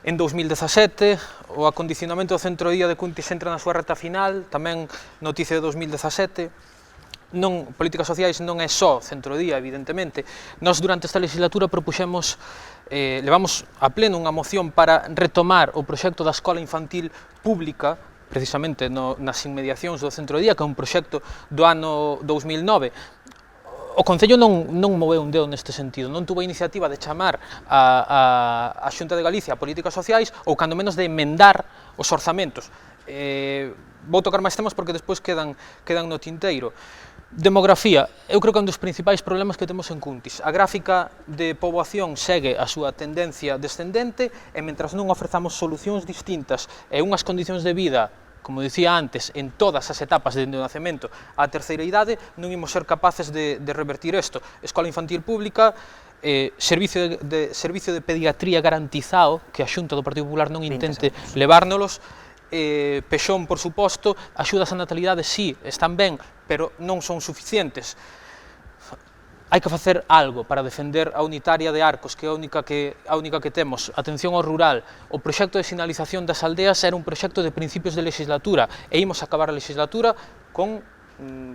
en 2017, o acondicionamento do centro de día de Cuntis entra na súa reta final, tamén noticia de 2017. Políticas sociais non é só centro de día, evidentemente. Nós durante esta legislatura propuxemos, levamos a pleno unha moción para retomar o proxecto da escola infantil pública, precisamente nas inmediacións do centro de día, que é un proxecto do ano 2009. O Concello non moveu un dedo neste sentido, non tuvo a iniciativa de chamar a Xunta de Galicia a políticas sociais ou, cando menos, de emendar os orzamentos. Vou tocar máis temas porque despois quedan no tinteiro. Demografía, eu creo que é un dos principais problemas que temos en Cuntis. A gráfica de poboación segue a súa tendencia descendente e mentras non ofrezamos solucións distintas e unhas condicións de vida, como dicía antes, en todas as etapas de nacemento á terceira idade, non imos ser capaces de revertir isto. Escola infantil pública, servicio de pediatría garantizado, que a Xunta do Partido Popular non intente levárnolos, Pexón, por suposto, axudas á natalidade, sí, están ben, pero non son suficientes. Hai que facer algo para defender a unitaria de Arcos, que é a única que temos. Atención ao rural. O proxecto de sinalización das aldeas era un proxecto de principios de legislatura e imos acabar a legislatura con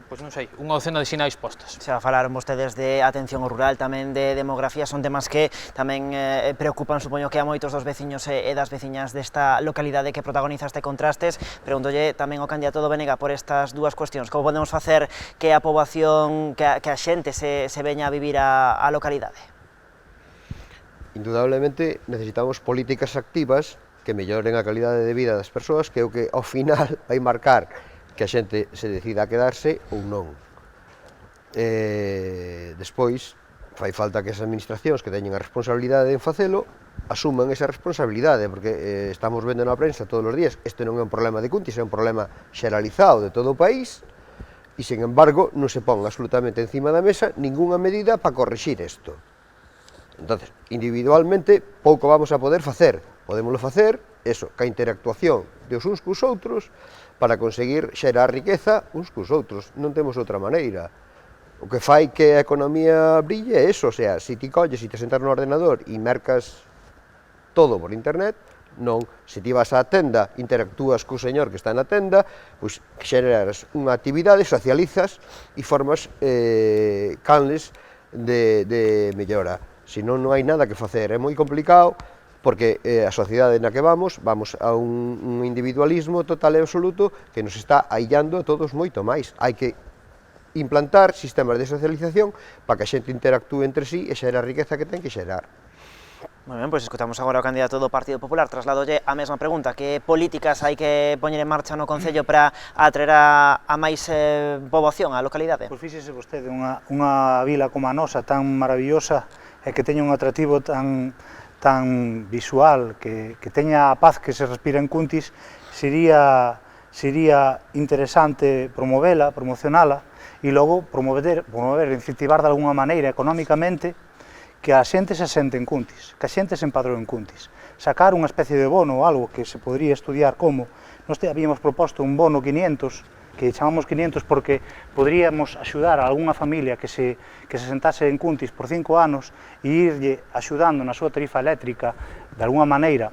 pois non sei, unha docena de sinais postas. Xa falaron vostedes de atención ao rural, tamén de demografía, son temas que tamén preocupan, supoño que a moitos dos veciños e das veciñas desta localidade que protagoniza este Contrastes. Pregúntolle tamén ao candidato do BNG por estas dúas cuestións. Como podemos facer que a poboación, que a xente se veña a vivir a localidade? Indudablemente necesitamos políticas activas que melloren a calidade de vida das persoas, que é o que ao final vai marcar que a xente se decida a quedarse ou non. Despois, fai falta que as administracións que teñen a responsabilidade en facelo asuman esa responsabilidade, porque estamos vendo na prensa todos os días, este non é un problema de Cuntis, é un problema xeralizado de todo o país, e, sen embargo, non se pon absolutamente encima da mesa ningunha medida para corrixir isto. Entonces, individualmente, pouco vamos a poder facer. Podémoslo facer, eso, ca interactuación de os uns cos outros, para conseguir xerar riqueza uns cos outros. Non temos outra maneira. O que fai que a economía brille é eso, o sea, se ti colles e te sentas no ordenador e mercas todo por internet, non, se ti vas á tenda, interactúas co señor que está na tenda, pois xeneras unha actividade, socializas e formas canles de mellora. Se non, non hai nada que facer, é moi complicado, porque a sociedade na que vamos a un individualismo total e absoluto que nos está aillando a todos moito máis. Hai que implantar sistemas de socialización para que a xente interactúe entre sí e xera a riqueza que ten que xerar. Moi ben, pois escutamos agora o candidato do Partido Popular. Trasladolle a mesma pregunta, que políticas hai que poñer en marcha no Concello para atraer a máis poboación á localidade? Pois fíxese vostede, unha vila como a nosa, tan maravillosa, e que teña un atractivo tan visual, que teña a paz que se respira en Cuntis, sería interesante promovela, promocionala, e logo promover, incentivar de alguna maneira económicamente que a xente se asente en Cuntis, que a xente se empadroe en Cuntis. Sacar unha especie de bono ou algo que se podría estudiar como, nós habíamos proposto un bono 500, que chamamos 500 porque podríamos axudar a algunha familia que se sentase en Cuntis por 5 anos e irlle axudando na súa tarifa eléctrica de alguna maneira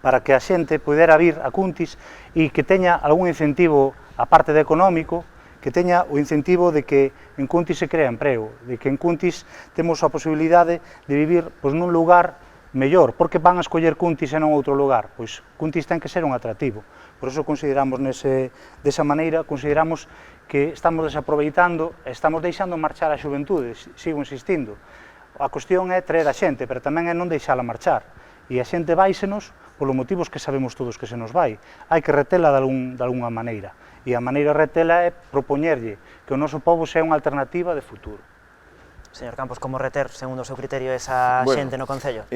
para que a xente pudera vir a Cuntis e que teña algún incentivo, aparte de económico, que teña o incentivo de que en Cuntis se crea emprego, de que en Cuntis temos a posibilidade de vivir nun lugar mellor. Por que van a escoller Cuntis e non outro lugar? Pois Cuntis ten que ser un atractivo. Por iso consideramos desa maneira, consideramos que estamos desaproveitando, estamos deixando marchar a xuventude, sigo insistindo. A cuestión é traer a xente, pero tamén é non deixala marchar. E a xente váisenos polos motivos que sabemos todos que se nos vai. Hai que retela de alguna maneira. E a maneira de retela é propoñerlle que o noso pobo sea unha alternativa de futuro. Señor Campos, como reter, segundo o seu criterio, esa xente no Concello?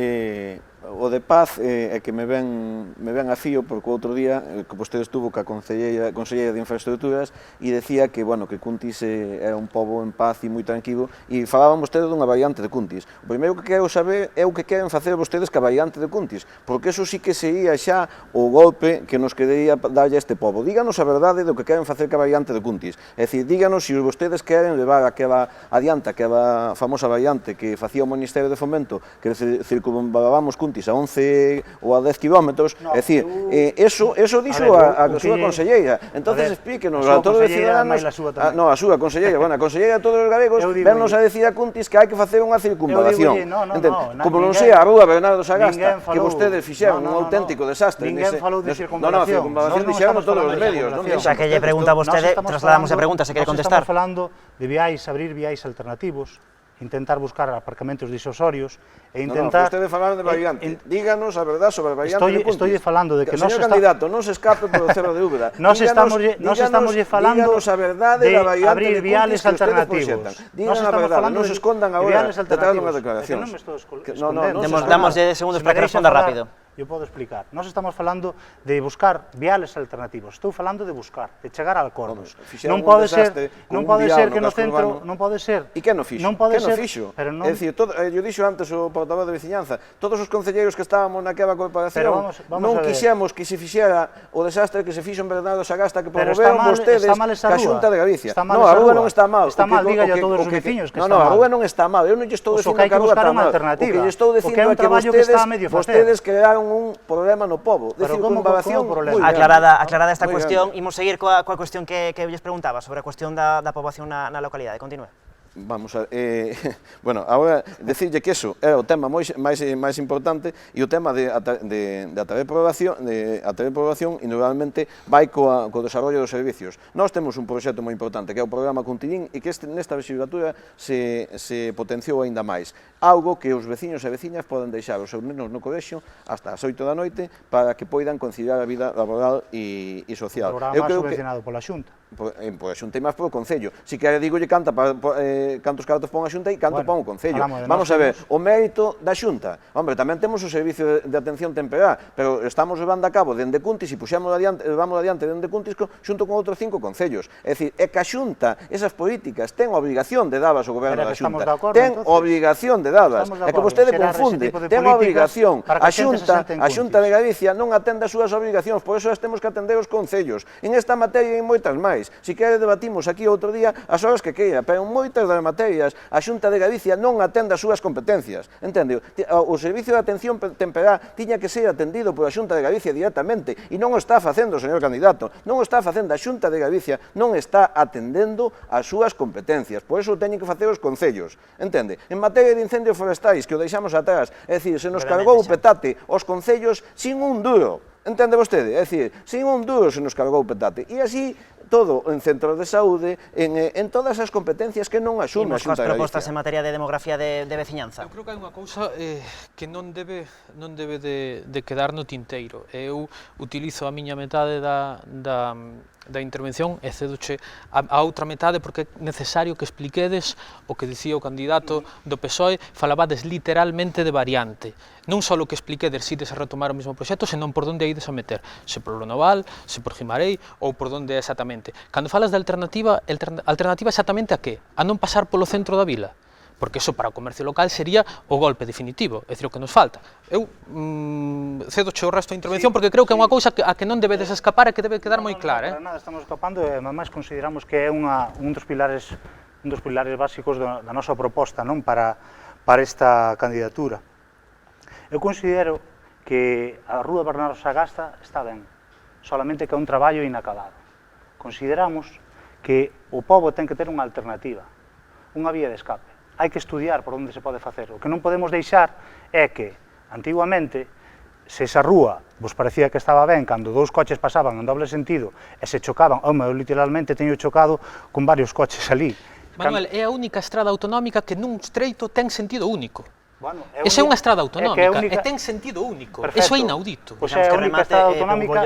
O de paz é que me ven a fío, porque outro día que vostede estuvo ca conselleira de Infraestructuras e decía que, bueno, que Cuntis era un pobo en paz e moi tranquilo, e falaban vostede dunha variante de Cuntis. O primeiro que quero saber é o que queren facer vostedes ca variante de Cuntis, porque eso sí que sería xa o golpe que nos querería darlle a este pobo. Díganos a verdade do que queren facer ca variante de Cuntis. É dicir, díganos se vostedes queren levar aquela famosa variante que facía o Ministerio de Fomento, que circunvalábamos Cuntis a 11 ou a 10 kilómetros, é dicir, eso dixo a súa conselleira. Entonces explíquenos a todos os ciudadanos, a súa conselleira, bueno, a conselleira de todos os galegos, vennos a decir a Cuntis que hai que facer unha circunvalación. Como non sea a rúa Bernardo Sagasta, que vostedes fixeron un auténtico desastre. Ninguén falou de circunvalación. Circunvalación dixeron todos os medios. Xa que lle pregunta a vostede, trasladamos a pregunta, se quere contestar. Estamos falando de abrir viais alternativos, intentar buscar aparcamentos disuasorios e intentar... Vostede falaron de variante. Díganos a verdade sobre a variante de Cuntis. Estou falando de que Señor candidato, non se escape polo Cerro de Úbeda. Nos estamos falando de abrir viales alternativos. Díganos a verdade, non se escondan agora detrás dunha declaración. Damos 10 segundos para que responda rápido. Eu podo explicar. Nós estamos falando de buscar viales alternativos. Estou falando de buscar, de chegar a acordos. Non pode ser que no centro, non pode ser. E que non fixo? Que non fixo? É dicir, eu dixo antes o portavoz de veciñanza, todos os concelleiros que estábamos naquela corporación non quixemos que se fixera o desastre que se fixo en Bernardo Sagasta que promoveron vostedes ca Xunta de Galicia. Non, a rúa non está mal. Está mal, dígalle a todos os veciños que está mal. Non, a rúa non está mal. Eu non lle estou dicindo que a rúa está mal. O que lle estou dicindo é que vostedes crearon un problema no pobo, de circunvalación. Aclarada esta cuestión, imos seguir coa cuestión que lles preguntaba sobre a cuestión da poboación na localidade. Continúe. Vamos a bueno, agora decirlle que eso é o tema máis importante e o tema de atraer población e normalmente vai co desarrollo dos servicios. Nós temos un proxecto moi importante que é o programa Cuntirín e que nesta legislatura se potenciou aínda máis. Algo que os veciños e veciñas poden deixar os seus nenos no colexio hasta as 8 da noite para que poidan conciliar a vida laboral e social. O programa subvencionado pola Xunta. Pois Xunta e máis polo Concello. Si que digolle canta para cantos cartos pon a Xunta e canto pon o Concello. falamos de Vamos nós a ver, temos- o mérito da Xunta. Hombre, tamén temos o servicio de atención temperá, pero estamos levando a cabo dende Cuntis e vamos adiante dende Cuntis xunto con outros 5 concellos. É dicir, é que a Xunta, esas políticas, ten obrigación de dabas ao goberno da Pero estamos Xunta. de acordo, Ten entonces. obrigación de dabas. Estamos de É que acordo, vostede xerar ese confunde. tipo de Ten políticas obrigación. para que A a xente se sente en Xunta Cuntis. de Galicia non atende as súas obrigacións, por eso as temos que atender os concellos. En esta materia e en moitas máis. Si quere debatimos aquí outro día as horas que queira, pero en moitas das materias a Xunta de Galicia non atende as súas competencias. Entende? O servicio de atención temperá tiña que ser atendido pola Xunta de Galicia directamente e non o está facendo o señor candidato, non o está facendo a Xunta de Galicia, non está atendendo as súas competencias, por eso o teñen que facer os concellos, entende? En materia de incendios forestais, que o deixamos atrás, é dicir, se nos cargou o petate os concellos sin un duro, entende vostede? É dicir, sin un duro se nos cargou o petate, e así todo en centros de saúde, en todas as competencias que non asume a Imos coas Xunta de propostas Galicia. en materia de demografía de veciñanza. Eu creo que hai unha cousa que non debe de quedar no tinteiro. Eu utilizo a miña metade da intervención e cedoche a outra metade porque é necesario que expliquedes o que dicía o candidato do PSOE, falabades literalmente de variante. Non só o que expliquedes se ides a retomar o mesmo proxecto, senón por onde ides a meter, se polo Noval, se por Gimarei ou por onde é exactamente. Cando falas de alternativa exactamente a que? A non pasar polo centro da vila? Porque iso para o comercio local sería o golpe definitivo, é dicir, o que nos falta. Eu cedoche o resto da intervención porque creo que é unha cousa a que non debedes escapar e que debe quedar moi clara. Para nada estamos escapando e además consideramos que é un dos pilares básicos da nosa proposta, non, para esta candidatura. Eu considero que a Rúa Bernardo Sagasta está ben, solamente que é un traballo inacabado. Consideramos que o pobo ten que ter unha alternativa, unha vía de escape. Hai que estudiar por onde se pode facer. O que non podemos deixar é que, antiguamente, se esa rúa vos parecía que estaba ben cando dous coches pasaban en doble sentido e se chocaban, eu literalmente teño chocado con varios coches ali. Manuel, é a única estrada autonómica que nun estreito ten sentido único. Bueno, Esa é unha estrada autonómica e ten sentido único. Eso é inaudito. Pois é a única estrada autonómica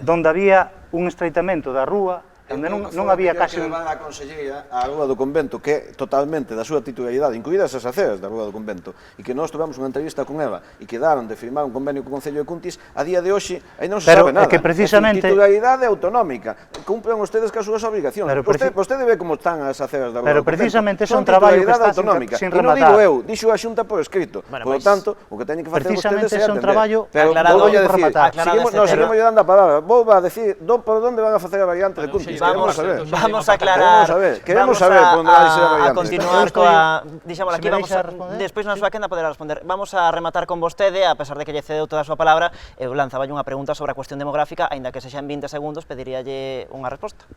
onde había un estreitamento da rúa onde non había casi un... a conselleira a Rúa do Convento, que é totalmente da súa titularidade, incluídas as aceras da Rúa do Convento, e que nós tivemos unha entrevista con ela e quedaron de firmar un convenio co Concello de Cuntis, a día de hoxe aí non se sabe nada. Pero é que precisamente... Titularidade autonómica, cumplen ustedes cas súas obrigacións. Vostede ve como están as aceras da Rúa do Convento. Pero precisamente é un traballo que está sin rematar. E non digo eu, dixo a Xunta por escrito. Por lo tanto, o que teñen que facer vostedes é atender. Precisamente é un traballo aclarado por rematar. Nos seguimos lle dando a palabra. Vou a decir por onde van a facer a variante de Cuntis. Vamos a ver. Vamos a aclarar, queremos saber por onde vai ser a variante. A continuar coa, dixémolo aquí, vamos a despois na súa quenda poderá responder. Vamos a rematar con vostede, a pesar de que lle cedeu toda a súa palabra, eu lanzaballe unha pregunta sobre a cuestión demográfica, aínda que sexa en 20 segundos, pediríalle unha resposta.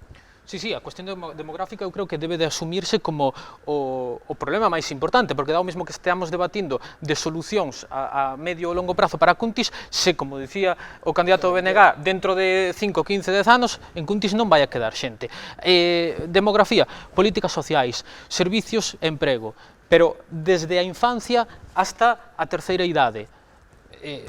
Sí, a cuestión demográfica eu creo que debe de asumirse como o problema máis importante, porque dá o mesmo que esteamos debatindo de solucións a medio ou longo prazo para Cuntis, se, como dicía o candidato do BNG, dentro de 5, 15, 10 anos, en Cuntis non vai a quedar xente. Demografía, políticas sociais, servicios e emprego, pero desde a infancia hasta a terceira idade.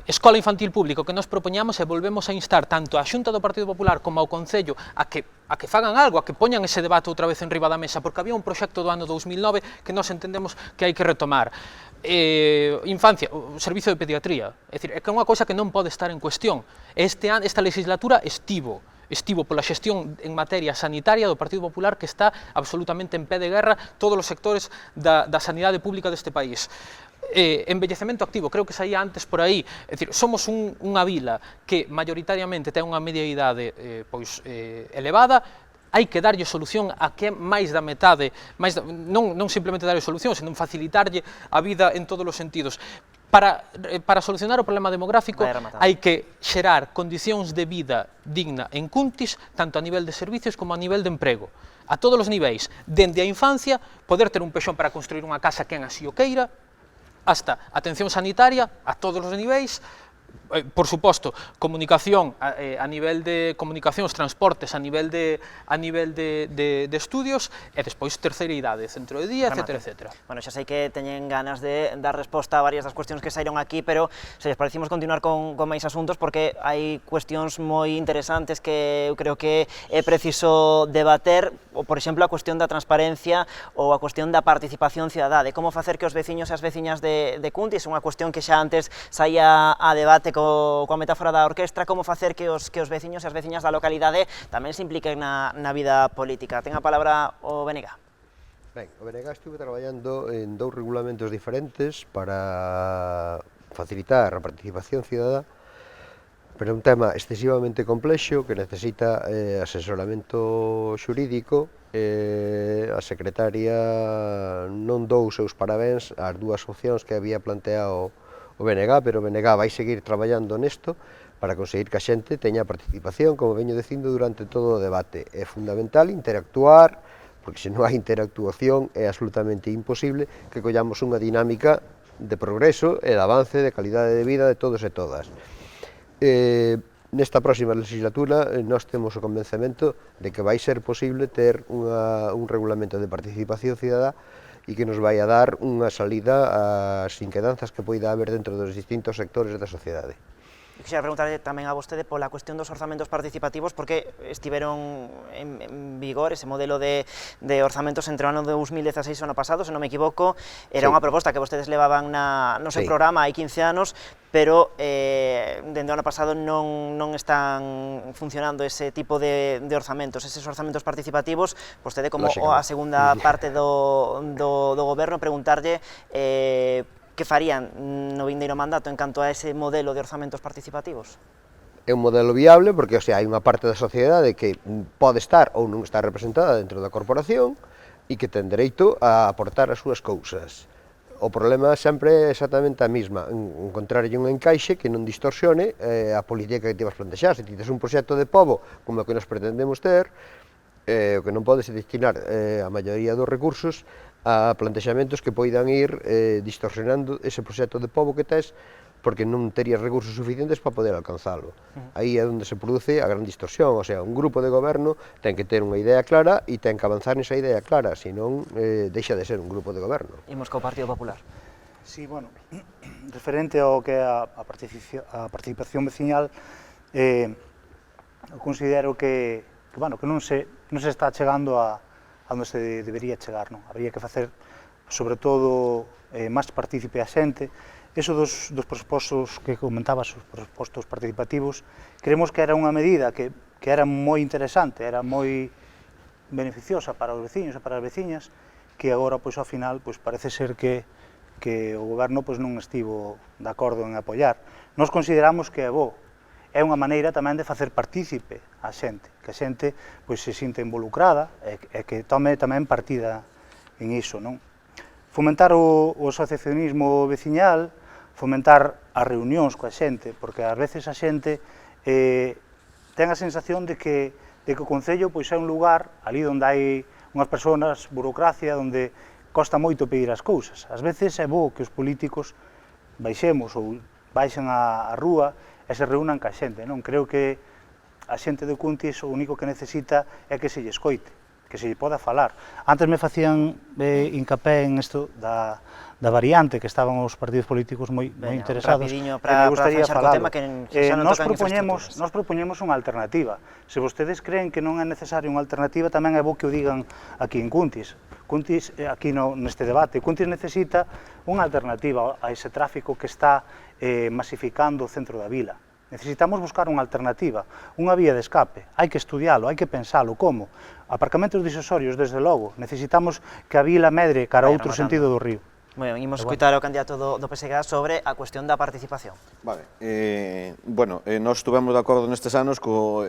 Escola infantil pública, o que nos propoñamos é volvemos a instar tanto a Xunta do Partido Popular como ao Concello a que fagan algo, a que poñan ese debate outra vez en riba da mesa, porque había un proxecto do ano 2009 que nós entendemos que hai que retomar. Infancia, o servicio de pediatría, é dicir, é que é unha cousa que non pode estar en cuestión. Esta legislatura estivo pola xestión en materia sanitaria do Partido Popular que está absolutamente en pé de guerra todos os sectores da sanidade pública deste país. Envellecemento activo, creo que saía antes por aí, é dicir, somos unha vila que maioritariamente ten unha media idade elevada, hai que darlle solución a que máis da metade, non simplemente darlle solución, senón facilitarlle a vida en todos os sentidos. Para solucionar o problema demográfico hai que xerar condicións de vida digna en Cuntis, tanto a nivel de servicios como a nivel de emprego. A todos os niveis, dende a infancia, poder ter un pexón para construir unha casa quen así o queira, hasta atención sanitaria, a todos os niveis, por suposto, comunicación a nivel de comunicacións, transportes, a nivel de estudios, e despois terceira idade, centro de día, etcétera, etcétera. Bueno, xa sei que teñen ganas de dar resposta a varias das cuestións que saíron aquí, pero se les parecimos continuar con máis asuntos porque hai cuestións moi interesantes que eu creo que é preciso debater, ou, por exemplo, a cuestión da transparencia ou a cuestión da participación cidadá, de como facer que os veciños e as veciñas de Cuntis, unha cuestión que xa antes saía a debate coa metáfora da orquestra, como facer que os veciños e as veciñas da localidade tamén se impliquen na vida política. Ten a palabra o BNG. Ben, o BNG estuve traballando en 2 regulamentos diferentes para facilitar a participación cidadá, pero é un tema excesivamente complexo que necesita asesoramento xurídico. A secretaria non dou os seus parabéns ás 2 opcións que había planteado o BNG, pero o BNG vai seguir traballando nesto para conseguir que a xente teña participación, como veño dicindo durante todo o debate. É fundamental interactuar, porque se non hai interactuación é absolutamente imposible que collamos unha dinámica de progreso e de avance de calidade de vida de todos e todas. Nesta próxima legislatura nós temos o convencemento de que vai ser posible ter un regulamento de participación cidadá e que nos vai a dar unha salida ás inquedanzas que poida haber dentro dos distintos sectores da sociedade. Quixera preguntarle tamén a vostede pola cuestión dos orzamentos participativos, porque estiveron en vigor ese modelo de orzamentos entre o ano 2016 e o ano pasado, se non me equivoco, era unha proposta que vostedes levaban no seu programa hai 15 anos, pero dende o ano pasado non están funcionando ese tipo de orzamentos, eses orzamentos participativos. Vostede, como a segunda parte do goberno, preguntarlle que farían no vindeiro mandato en canto a ese modelo de orzamentos participativos? É un modelo viable porque hai unha parte da sociedade que pode estar ou non estar representada dentro da corporación e que ten dereito a aportar as súas cousas. O problema sempre é exactamente a mesma, encontrarlle un encaixe que non distorsione a política que te vas plantexar. Se tites un proxecto de pobo como o que nos pretendemos ter, o que non podes destinar a maioría dos recursos a plantexamentos que poidan ir distorsionando ese proxecto de pobo que tes, porque non terías recursos suficientes para poder alcanzalo. Aí é onde se produce a gran distorsión, o sea, un grupo de goberno ten que ter unha idea clara e ten que avanzar nesa idea clara, senón deixa de ser un grupo de goberno. Imos co Partido Popular. Sí, bueno, referente ao que é a participación veciñal, considero que non se está chegando a onde se debería chegar, non? Habría que facer, sobre todo, máis partícipe a xente. Eso dos prespostos que comentabas, os prespostos participativos, creemos que era unha medida que era moi interesante, era moi beneficiosa para os veciños e para as veciñas, que agora, pois, ao final, pois, parece ser que o goberno pois, non estivo de acordo en apoiar. Nós consideramos que é bo, é unha maneira tamén de facer partícipe a xente, que a xente pois, se sinta involucrada e que tome tamén partida en iso, non? Fomentar o asociacionismo veciñal, fomentar as reunións coa xente, porque ás veces a xente ten a sensación de que o Concello pois, é un lugar ali onde hai unhas persoas, burocracia, onde costa moito pedir as cousas. Ás veces é bo que os políticos baixemos ou baixen á rúa e se reúnan ca xente, non? Creo que a xente de Cuntis o único que necesita é que se lle escoite, que se lle poda falar. Antes me facían hincapé en isto da variante, que estaban os partidos políticos moi interesados, e me gustaría falalo. Nós propoñemos unha alternativa. Se vostedes creen que non é necesaria unha alternativa, tamén é bo que o digan aquí en Cuntis. Cuntis, aquí neste debate, Cuntis necesita unha alternativa a ese tráfico que está masificando o centro da vila. Necesitamos buscar unha alternativa, unha vía de escape. Hai que estudialo, hai que pensalo. Como? Aparcamentos disosorios, desde logo. Necesitamos que a vila medre cara a outro sentido do río. Moi ben, imos escutar ao candidato do PSG sobre a cuestión da participación. Vale, nós estuvemos de acordo nestes anos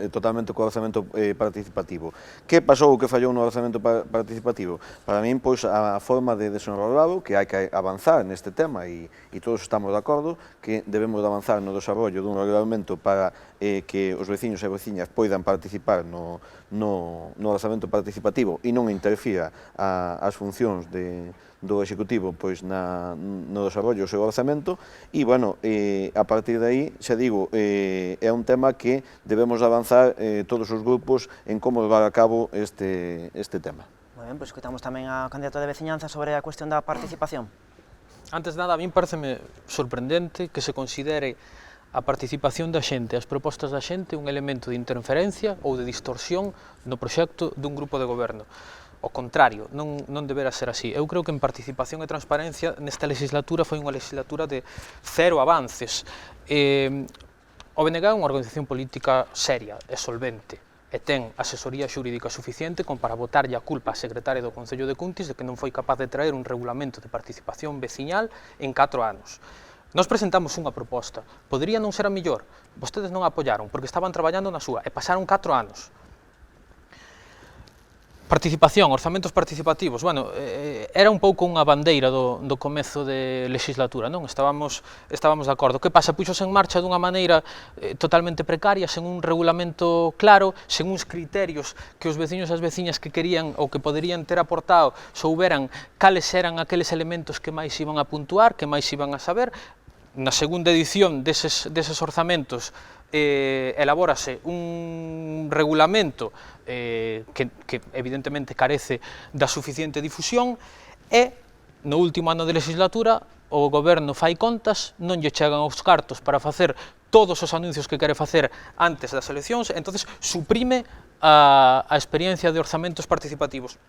totalmente co orzamento participativo. Que pasou, que fallou no orzamento participativo? Para min, pois, a forma de desenrolado, que hai que avanzar neste tema, e todos estamos de acordo, que debemos de avanzar no desarrollo dun regulamento para que os veciños e veciñas poidan participar no orzamento participativo e non interfira as funcións do Executivo pois pois no desarrollo do seu orzamento e, bueno, a partir de aí, xa digo, é un tema que debemos avanzar todos os grupos en como levar a cabo este tema. Moi ben, pois escoitamos tamén ao candidato de veciñanza sobre a cuestión da participación. Antes de nada, a min pareceme sorprendente que se considere a participación da xente, as propostas da xente, un elemento de interferencia ou de distorsión no proxecto dun grupo de goberno. Ao contrario, non debera ser así. Eu creo que en participación e transparencia nesta legislatura foi unha legislatura de cero avances. O BNG é unha organización política seria e solvente e ten asesoría xurídica suficiente como para botarlle a culpa á secretaria do Concello de Cuntis de que non foi capaz de traer un regulamento de participación veciñal en 4 anos. Nós presentamos unha proposta, podería non ser a mellor, vostedes non a apoiaron porque estaban traballando na súa e pasaron 4 anos. Participación, orzamentos participativos, bueno, era un pouco unha bandeira do comezo de legislatura, non? Estábamos de acordo. Que pasa? Puxose en marcha dunha maneira totalmente precaria, sen un regulamento claro, sen uns criterios que os veciños e as veciñas que querían ou que poderían ter aportado souberan cales eran aqueles elementos que máis iban a puntuar, que máis iban a saber. Na segunda edición deses orzamentos elabórase un regulamento que evidentemente carece da suficiente difusión e no último ano de legislatura o goberno fai contas, non lle chegan os cartos para facer todos os anuncios que quere facer antes das eleccións, entonces suprime a experiencia de orzamentos participativos.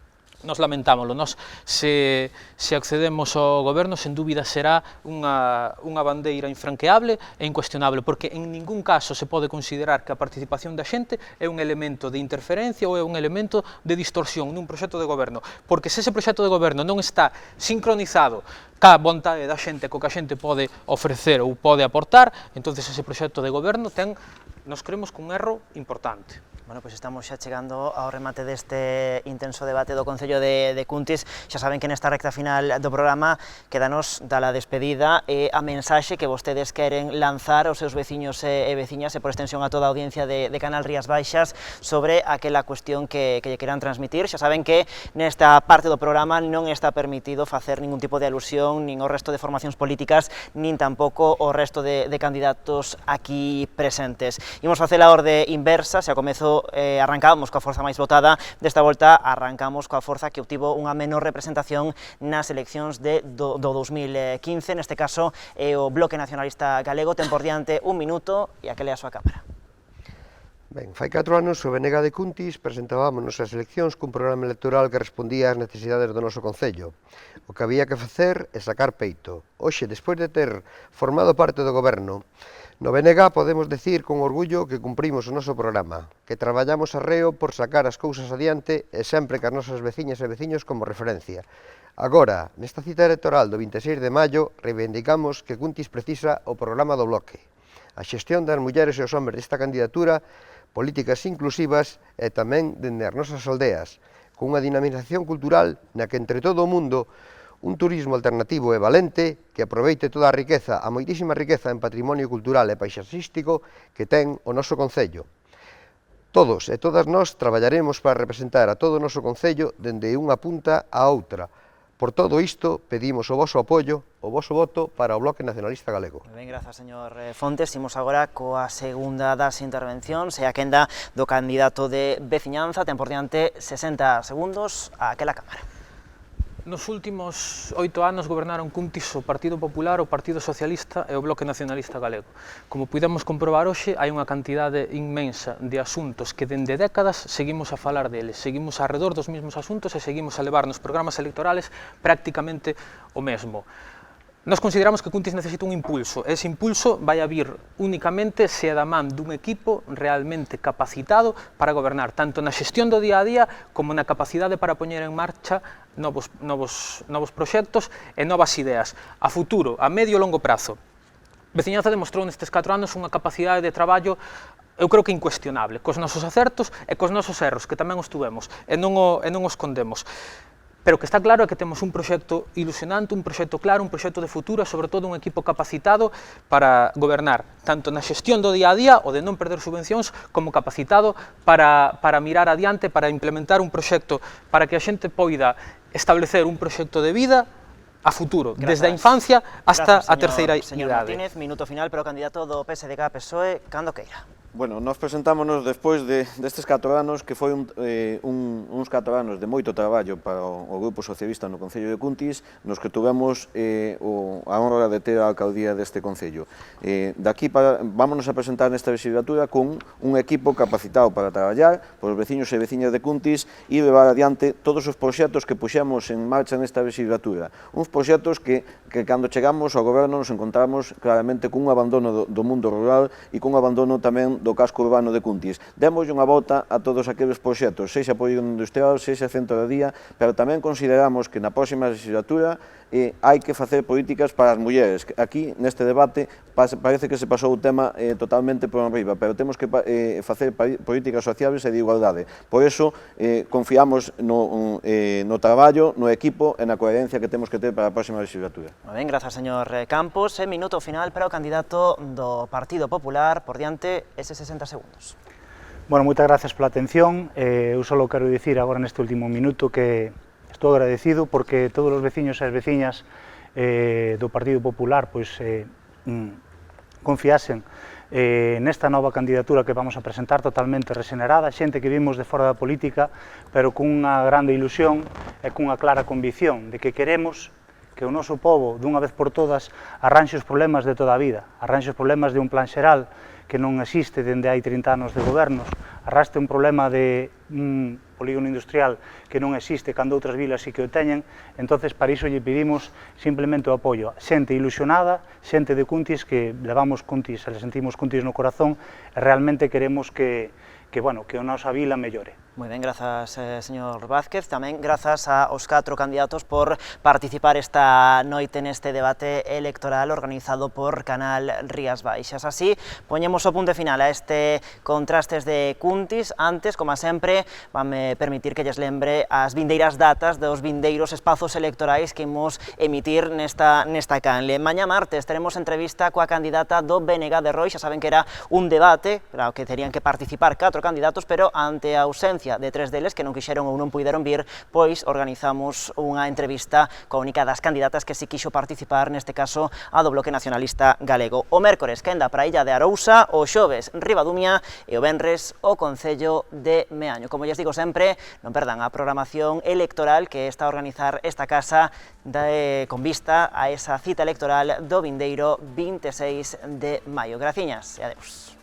Nos lamentámoslo, se accedemos ao goberno, sen dúbida será unha bandeira infranqueable e incuestionable, porque en ningún caso se pode considerar que a participación da xente é un elemento de interferencia ou é un elemento de distorsión nun proxecto de goberno, porque se ese proxecto de goberno non está sincronizado ca vontade da xente, co que a xente pode ofrecer ou pode aportar, entonces ese proxecto de goberno nos creemos cun erro importante. Bueno, pois estamos xa chegando ao remate deste intenso debate do Concello de Cuntis. Xa saben que nesta recta final do programa quedanos da la despedida e a mensaxe que vostedes queren lanzar aos seus veciños e veciñas e por extensión a toda a audiencia de Canal Rías Baixas sobre aquela cuestión que lle queran transmitir. Xa saben que nesta parte do programa non está permitido facer ningún tipo de alusión nin ao resto de formacións políticas nin tampouco ao resto de candidatos aquí presentes. Imos facer a orde inversa, xa comezo arrancábamos coa forza máis votada, desta volta arrancamos coa forza que obtivo unha menor representación nas eleccións do 2015, neste caso é o Bloque Nacionalista Galego. Ten por diante un minuto e aquele a súa cámara. Ben, fai 4 anos o BNG de Cuntis presentábamos as eleccións cun programa electoral que respondía ás necesidades do noso concello. O que había que facer é sacar peito. Hoxe, despois de ter formado parte do goberno, no BNG podemos decir con orgullo que cumprimos o noso programa, que traballamos arreo por sacar as cousas adiante e sempre que as nosas veciñas e veciños como referencia. Agora, nesta cita electoral do 26 de maio, reivindicamos que Cuntis precisa o programa do Bloque, a xestión das mulleres e os homes desta candidatura, políticas inclusivas e tamén dende as nosas aldeas, con unha dinamización cultural na que entre todo o mundo un turismo alternativo e valente que aproveite toda a riqueza, a moitísima riqueza en patrimonio cultural e paisaxístico que ten o noso concello. Todos e todas nós traballaremos para representar a todo o noso concello dende unha punta a outra. Por todo isto, pedimos o voso apoio, o voso voto para o Bloque Nacionalista Galego. Ben, grazas, señor Fontes. Imos agora coa segunda das intervencións e a quenda do candidato de veciñanza. Ten por diante 60 segundos a aquela cámara. Nos últimos 8 anos gobernaron Cuntis o Partido Popular, o Partido Socialista e o Bloque Nacionalista Galego. Como pudemos comprobar hoxe, hai unha cantidade inmensa de asuntos que dende décadas seguimos a falar deles, seguimos alrededor dos mesmos asuntos e seguimos a levar nos programas electorales prácticamente o mesmo. Nós consideramos que Cuntis necesita un impulso, e ese impulso vai a vir únicamente se é da man dun equipo realmente capacitado para gobernar, tanto na xestión do día a día como na capacidade para poñer en marcha novos proxectos e novas ideas, a futuro, a medio e longo prazo. Veciñanza demostrou nestes 4 anos unha capacidade de traballo, eu creo que incuestionable, cos nosos acertos e cos nosos erros, que tamén os tuvemos, e non os escondemos. Pero que está claro é que temos un proxecto ilusionante, un proxecto claro, un proxecto de futuro e, sobre todo, un equipo capacitado para gobernar, tanto na xestión do día a día, o de non perder subvencións, como capacitado para mirar adiante, para implementar un proxecto para que a xente poida establecer un proxecto de vida a futuro, Grazas. desde a infancia hasta Grazas, a terceira señor idade. Martínez, minuto final para o candidato do PSDG-PSOE, cando queira. Bueno, nós presentámonos despois destes 4 anos que foi uns 4 anos de moito traballo para o Grupo Socialista no Concello de Cuntis, nos que tuvemos a honra de ter a alcaldía deste Concello. Daqui vámonos a presentar nesta legislatura con un equipo capacitado para traballar polos veciños e veciñas de Cuntis e levar adiante todos os proxectos que puxemos en marcha nesta legislatura. Uns proxectos que cando chegamos ao goberno nos encontramos claramente cun abandono do mundo rural e cun abandono tamén do casco urbano de Cuntis. Demos unha volta a todos aqueles proxectos, sexa polígono industrial, sexa centro de día, pero tamén consideramos que na próxima legislatura hai que facer políticas para as mulleres. Aquí, neste debate, parece que se pasou o tema totalmente por arriba, pero temos que facer políticas sociales e de igualdade. Por iso, confiamos no traballo, no equipo e na coherencia que temos que ter para a próxima legislatura. Moi ben, grazas, señor Campos. Minuto final para o candidato do Partido Popular, por diante, eses 60 segundos. Bueno, moitas gracias pola atención. Eu só quero dicir agora neste último minuto que estou agradecido porque todos os veciños e as veciñas do Partido Popular confiasen nesta nova candidatura que vamos a presentar totalmente regenerada, xente que vimos de fora da política, pero cunha grande ilusión e cunha clara convicción de que queremos que o noso pobo, dunha vez por todas, arranxe os problemas de toda a vida, arranxe os problemas de un plan xeral que non existe dende hai 30 anos de gobernos, arrastre un problema de un polígono industrial que non existe cando outras vilas sí que o teñen, entonces para iso lle pedimos simplemente o apoio. Xente ilusionada, xente de Cuntis que levamos Cuntis, e le sentimos Cuntis no corazón, e realmente queremos que a nosa vila mellore. Moi ben, grazas, señor Vázquez. Tamén grazas aos 4 candidatos por participar esta noite neste debate electoral organizado por Canal Rías Baixas. Así, poñemos o punto final a este Contrastes de Cuntis. Antes, como sempre, vanme permitir que lles lembre as vindeiras datas dos vindeiros espazos electorais que imos emitir nesta canle. Mañá martes teremos entrevista coa candidata do BNG de Roi. Xa saben que era un debate, claro que terían que participar 4 candidatos, pero ante a ausencia de 3 deles que non quixeron ou non puideron vir, pois organizamos unha entrevista coa única das candidatas que si quixo participar, neste caso a do Bloque Nacionalista Galego. O mércores quenda para a Illa de Arousa, o xoves Ribadumia e o venres o Concello de Meaño. Como lles digo sempre, non perdan a programación electoral que está a organizar esta casa con vista a esa cita electoral do vindeiro 26 de maio. Graciñas e adeus.